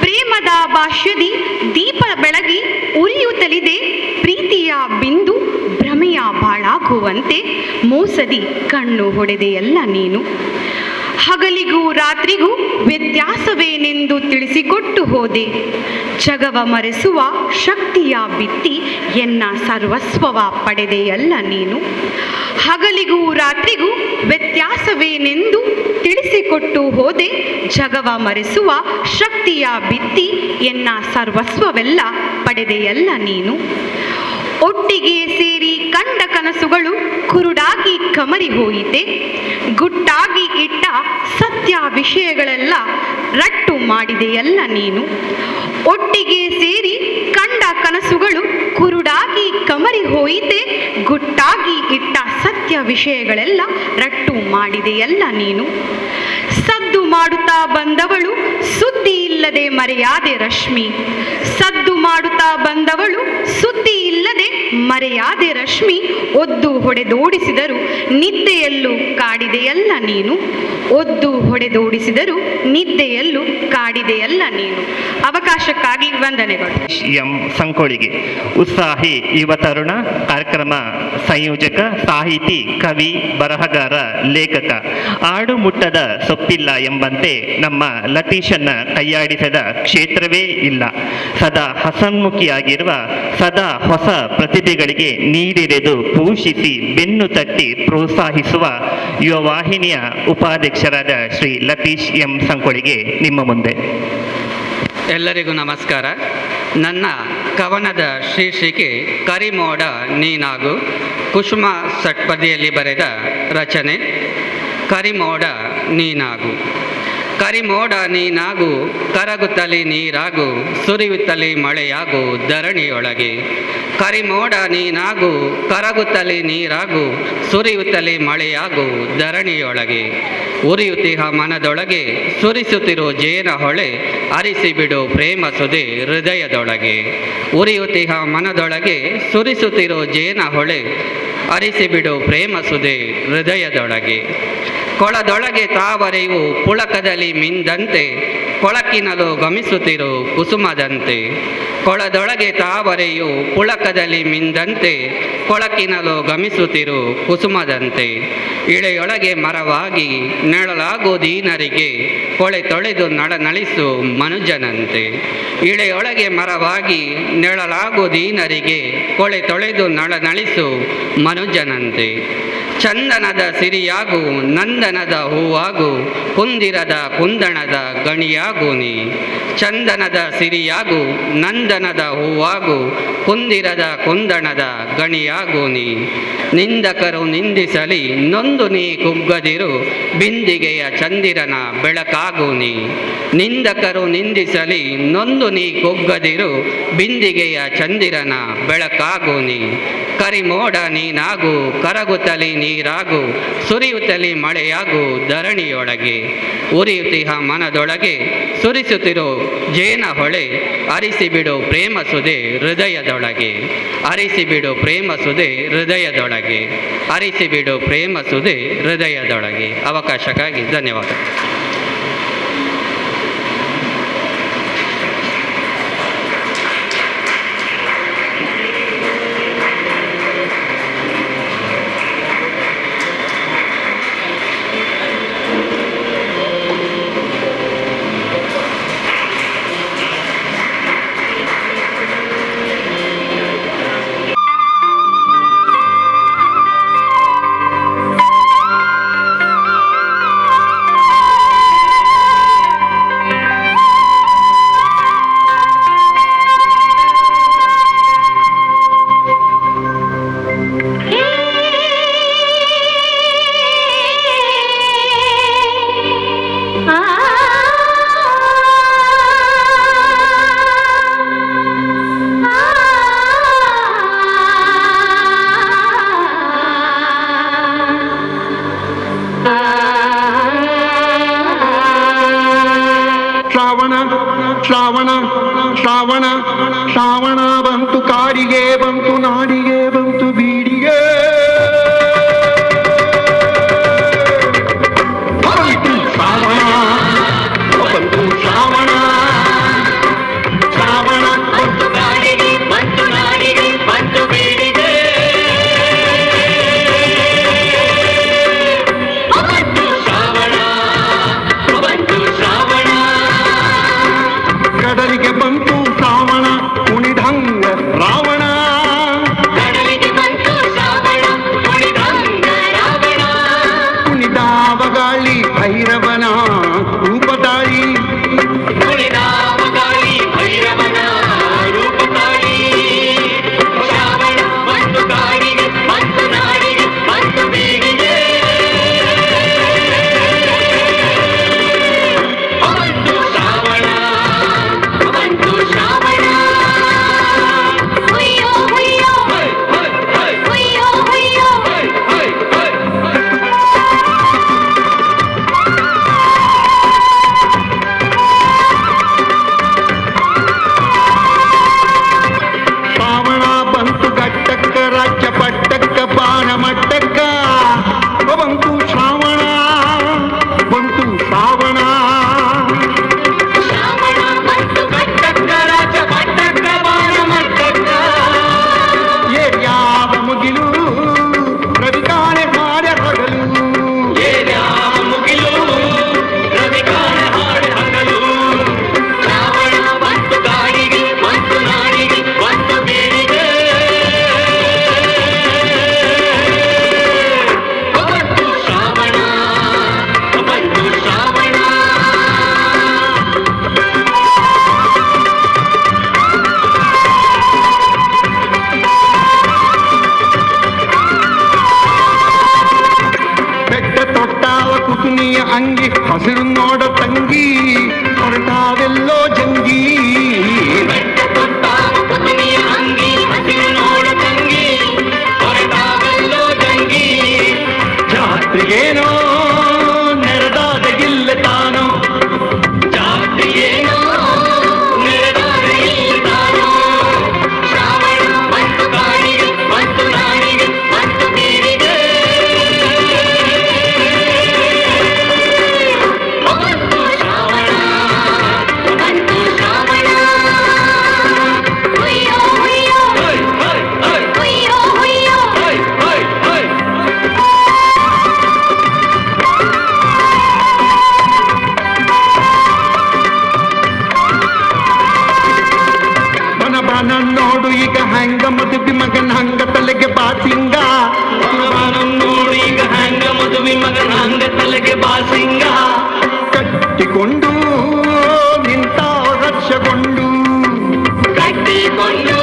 K: ಪ್ರೇಮ ಪ್ರೇಮದ ಭಾಷ್ಯದಿ ದೀಪ ಬೆಳಗಿ ಉರಿಯುತ್ತಲಿದೆ ಪ್ರೀತಿಯ ಬಿಂದು ಭ್ರಮೆಯ ಬಾಳಾಗುವಂತೆ ಮೋಸದಿ ಕಣ್ಣು ಹೊಡೆದೆಯಲ್ಲ ನೀನು. ಹಗಲಿಗೂ ರಾತ್ರಿಗೂ ವ್ಯತ್ಯಾಸವೇನೆಂದು ತಿಳಿಸಿಕೊಟ್ಟು ಹೋದೆ. ಜಗವ ಮರೆಸುವ ಶಕ್ತಿಯ ಬಿತ್ತಿ ಎನ್ನ ಸರ್ವಸ್ವವ ಪಡೆದೆಯಲ್ಲ ನೀನು. ಹಗಲಿಗೂ ರಾತ್ರಿಗೂ ವ್ಯತ್ಯಾಸವೇನೆಂದು ತಿಳಿಸಿಕೊಟ್ಟು ಹೋದೆ. ಜಗವ ಮರೆಸುವ ಶಕ್ತಿಯ ಬಿತ್ತಿ ಎನ್ನ ಸರ್ವಸ್ವವೆಲ್ಲ ಪಡೆದೆಯಲ್ಲ ನೀನು. ಒಟ್ಟಿಗೆ ಸೇರಿ ಕಂಡ ಕನಸುಗಳು ಕುರುಡಾಗಿ ಕಮರಿ ಹೋಯಿತೆ. ಗುಟ್ಟಾಗಿ ಇಟ್ಟ ಸತ್ಯ ವಿಷಯಗಳೆಲ್ಲ ರಟ್ಟು ಮಾಡಿದೆಯಲ್ಲ ನೀನು. ಒಟ್ಟಿಗೆ ಸೇರಿ ಕಂಡ ಕನಸುಗಳು ಕುರುಡಾಗಿ ಕಮರಿ ಹೋಯಿತೆ. ಗುಟ್ಟಾಗಿ ಇಟ್ಟ ಸತ್ಯ ವಿಷಯಗಳೆಲ್ಲ ರಟ್ಟು ಮಾಡಿದೆಯಲ್ಲ ನೀನು. ಸದ್ದು ಮಾಡುತ್ತಾ ಬಂದವಳು ಸುದ್ದಿ ಇಲ್ಲದೆ ಮರೆಯಾದೆ ರಶ್ಮಿ. ಸದ್ದು ಮಾಡುತ್ತಾ ಬಂದವಳು ಸುದ್ದಿ ಇಲ್ಲದೆ ಮರೆಯಾದೆ ರಶ್ಮಿ. ಒದ್ದು ಹೊಡೆದೋಡಿಸಿದರು ನಿದ್ದೆಯಲ್ಲೂ ಕಾಡಿದೆಯಲ್ಲ ನೀನು. ಒದ್ದು ಹೊಡೆದೋಡಿಸಿದರು ನಿದ್ದೆಯಲ್ಲೂ ಕಾಡಿದೆಯಲ್ಲ ನೀನು. ಅವಕಾಶಕ್ಕಾಗಿ ವಂದನೆಗಳು.
B: ಎಂ ಸಂಕೋಳಿಗೆ ಉತ್ಸಾಹಿ ಯುವ ತರುಣ ಕಾರ್ಯಕ್ರಮ ಸಂಯೋಜಕ, ಸಾಹಿತಿ, ಕವಿ, ಬರಹಗಾರ, ಲೇಖಕ. ಆಡು ಮುಟ್ಟದ ಸೊಪ್ಪಿಲ್ಲ ಎಂಬಂತೆ ನಮ್ಮ ಲತೀಶನ್ನ ಕೈಯಾಡಿಸದ ಕ್ಷೇತ್ರವೇ ಇಲ್ಲ. ಸದಾ ಹಸನ್ಮುಖಿಯಾಗಿರುವ, ಸದಾ ಹೊಸ ಪ್ರತಿಭೆಗಳಿಗೆ ನೀರೆರೆದು ಪೋಷಿಸಿ ಬೆನ್ನು ತಟ್ಟಿ ಪ್ರೋತ್ಸಾಹಿಸುವ ಯುವ ವಾಹಿನಿಯ ಉಪಾಧ್ಯಕ್ಷರಾದ ಶ್ರೀ ಲತೀಶ್ ಎಂ ಸಂಕೋಳಿಗೆ ನಿಮ್ಮ ಮುಂದೆ.
A: ಎಲ್ಲರಿಗೂ ನಮಸ್ಕಾರ. ನನ್ನ ಕವನದ ಶೀರ್ಷಿಕೆ ಕರಿಮೋಡ ನೀನಾಗು. ಕುಸುಮ ಷಟ್ಪದಿಯಲ್ಲಿ ಬರೆದ ರಚನೆ. ಕರಿಮೋಡ ನೀನಾಗು. ಕರಿಮೋಡ ನೀನಾಗು, ಕರಗುತ್ತಲಿ ನೀರಾಗು, ಸುರಿಯುತ್ತಲಿ ಮಳೆಯಾಗು ಧರಣಿಯೊಳಗೆ. ಕರಿಮೋಡ ನೀನಾಗು, ಕರಗುತ್ತಲಿ ನೀರಾಗು, ಸುರಿಯುತ್ತಲಿ ಮಳೆಯಾಗು ಧರಣಿಯೊಳಗೆ. ಉರಿಯುತ್ತಿಹ ಮನದೊಳಗೆ ಸುರಿಸುತ್ತಿರೋ ಜೇನ ಹೊಳೆ, ಅರಿಸಿಬಿಡು ಪ್ರೇಮ ಸುದೆ ಹೃದಯದೊಳಗೆ. ಉರಿಯುತ್ತಿಹ ಮನದೊಳಗೆ ಸುರಿಸುತ್ತಿರೋ ಜೇನ ಹೊಳೆ, ಅರಿಸಿಬಿಡು ಪ್ರೇಮ ಸುದೆ ಹೃದಯದೊಳಗೆ. ಕೊಳದೊಳಗೆ ತಾವರೆಯು ಪುಳಕದಲ್ಲಿ ಮಿಂದಂತೆ, ಕೊಳಕಿನಲು ಗಮಿಸುತ್ತಿರು ಕುಸುಮದಂತೆ. ಕೊಳದೊಳಗೆ ತಾವರೆಯು ಪುಳಕದಲ್ಲಿ ಮಿಂದಂತೆ, ಕೊಳಕಿನಲು ಗಮಿಸುತ್ತಿರು ಕುಸುಮದಂತೆ. ಇಳೆಯೊಳಗೆ ಮರವಾಗಿ ನೆರಳಾಗೋ ದೀನರಿಗೆ, ಕೊಳೆ ತೊಳೆದು ನಳನಳಿಸು ಮನುಜನಂತೆ. ಇಳೆಯೊಳಗೆ ಮರವಾಗಿ ನೆರಳಾಗೋ ದೀನರಿಗೆ, ಕೊಳೆ ತೊಳೆದು ನಳನಳಿಸು ಮನುಜನಂತೆ. ಚಂದನದ ಸಿರಿಯಾಗು, ನಂದನದ ಹೂವಾಗು, ಕುಂದಿರದ ಕುಂದಣದ ಗಣಿಯಾಗು ನೀ. ಚಂದನದ ಸಿರಿಯಾಗು, ನಂದನದ ಹೂವಾಗು, ಕುಂದಿರದ ಕುಂದಣದ ಗಣಿಯಾಗು ನೀ. ನಿಂದಕರು ನಿಂದಿಸಲಿ ನೊಂದು ನೀ ಕುಗ್ಗದಿರು, ಬಿಂದಿಗೆಯ ಚಂದಿರನ ಬೆಳಕಾಗು ನೀ. ನಿಂದಕರು ನಿಂದಿಸಲಿ ನೊಂದು ನೀ ಕುಗ್ಗದಿರು, ಬಿಂದಿಗೆಯ ಚಂದಿರನ ಬೆಳಕಾಗು ನೀ. ಕರಿಮೋಡ ನೀನಾಗು, ಕರಗುತ್ತಲಿ ನೀರಾಗು, ಸುರಿಯುತ್ತಲಿ ಮಳೆಯಾಗು ಧರಣಿಯೊಳಗೆ. ಉರಿಯುತ್ತಿಹ ಮನದೊಳಗೆ ಸುರಿಸುತ್ತಿರೋ ಜೇನ ಹೊಳೆ, ಅರಿಸಿಬಿಡು ಪ್ರೇಮ ಸುದೆ ಹೃದಯದೊಳಗೆ. ಅರಿಸಿಬಿಡು ಪ್ರೇಮ ಸುದೆ ಹೃದಯದೊಳಗೆ. ಅರಿಸಿಬಿಡು ಪ್ರೇಮ ಸುದೆ ಹೃದಯದೊಳಗೆ. ಅವಕಾಶಕ್ಕಾಗಿ ಧನ್ಯವಾದ.
L: ಶ್ರಾವಣ ಶ್ರಾವಣ ಶ್ರಾವಣ ಬಂತು, ಕಾಡಿಗೆ ಬಂತು, ನಾಡಿಗೆ ಬಂತು ಬೀಡಿಗೆ. ಬಂತು ಶ್ರಾವಣ ಬಂತು ಶ್ರಾವಣ ಅಂಗಿ ಹಸಿರು ನೋಡ ತಂಗಿ ಹೊರಟಾವೆಲ್ಲೋ ಜಂಗಿ ಜಾತ್ರೆಗೇನೋ ನೆರೆದಾದ ಗಿಲ್ಲ ತಾನೋ ಜಾತ್ರೆಗೇನೋ ನೆರೆದಾದ ಗಿಲ್ಲ ತಾನೋ ಶ್ರಾವಣ ಬಂತು ಕಾಣಿಗೆ ಬಂತು ನಾಣಿಗೆ ಬಂತು ಬೀರಿಗೆ ಬಂತು ಶ್ರಾವಣ ಬಂತು ಶ್ರಾವಣ ಹುಯ್ಯೋ ಹುಯ್ಯೋ ಹುಯ್ಯೋ ಹುಯ್ಯೋ ಬನ ನೋಡು ಈಗ ಹ್ಯಾಂಗ ಮದುವೆ ಮಗನ ಹಂಗ ತಲೆಗೆ ಬಾಸಿಂಗ ನೋಡು ಈಗ ಹ್ಯಾಂಗ ಮದುವೆ ಮಗನ ಹಂಗ ತಲೆಗೆ ಬಾಸಿಂಗ ಕಟ್ಟಿಕೊಂಡು ನಿಂತ ರಕ್ಷಗೊಂಡು ಕಟ್ಟಿಕೊಂಡು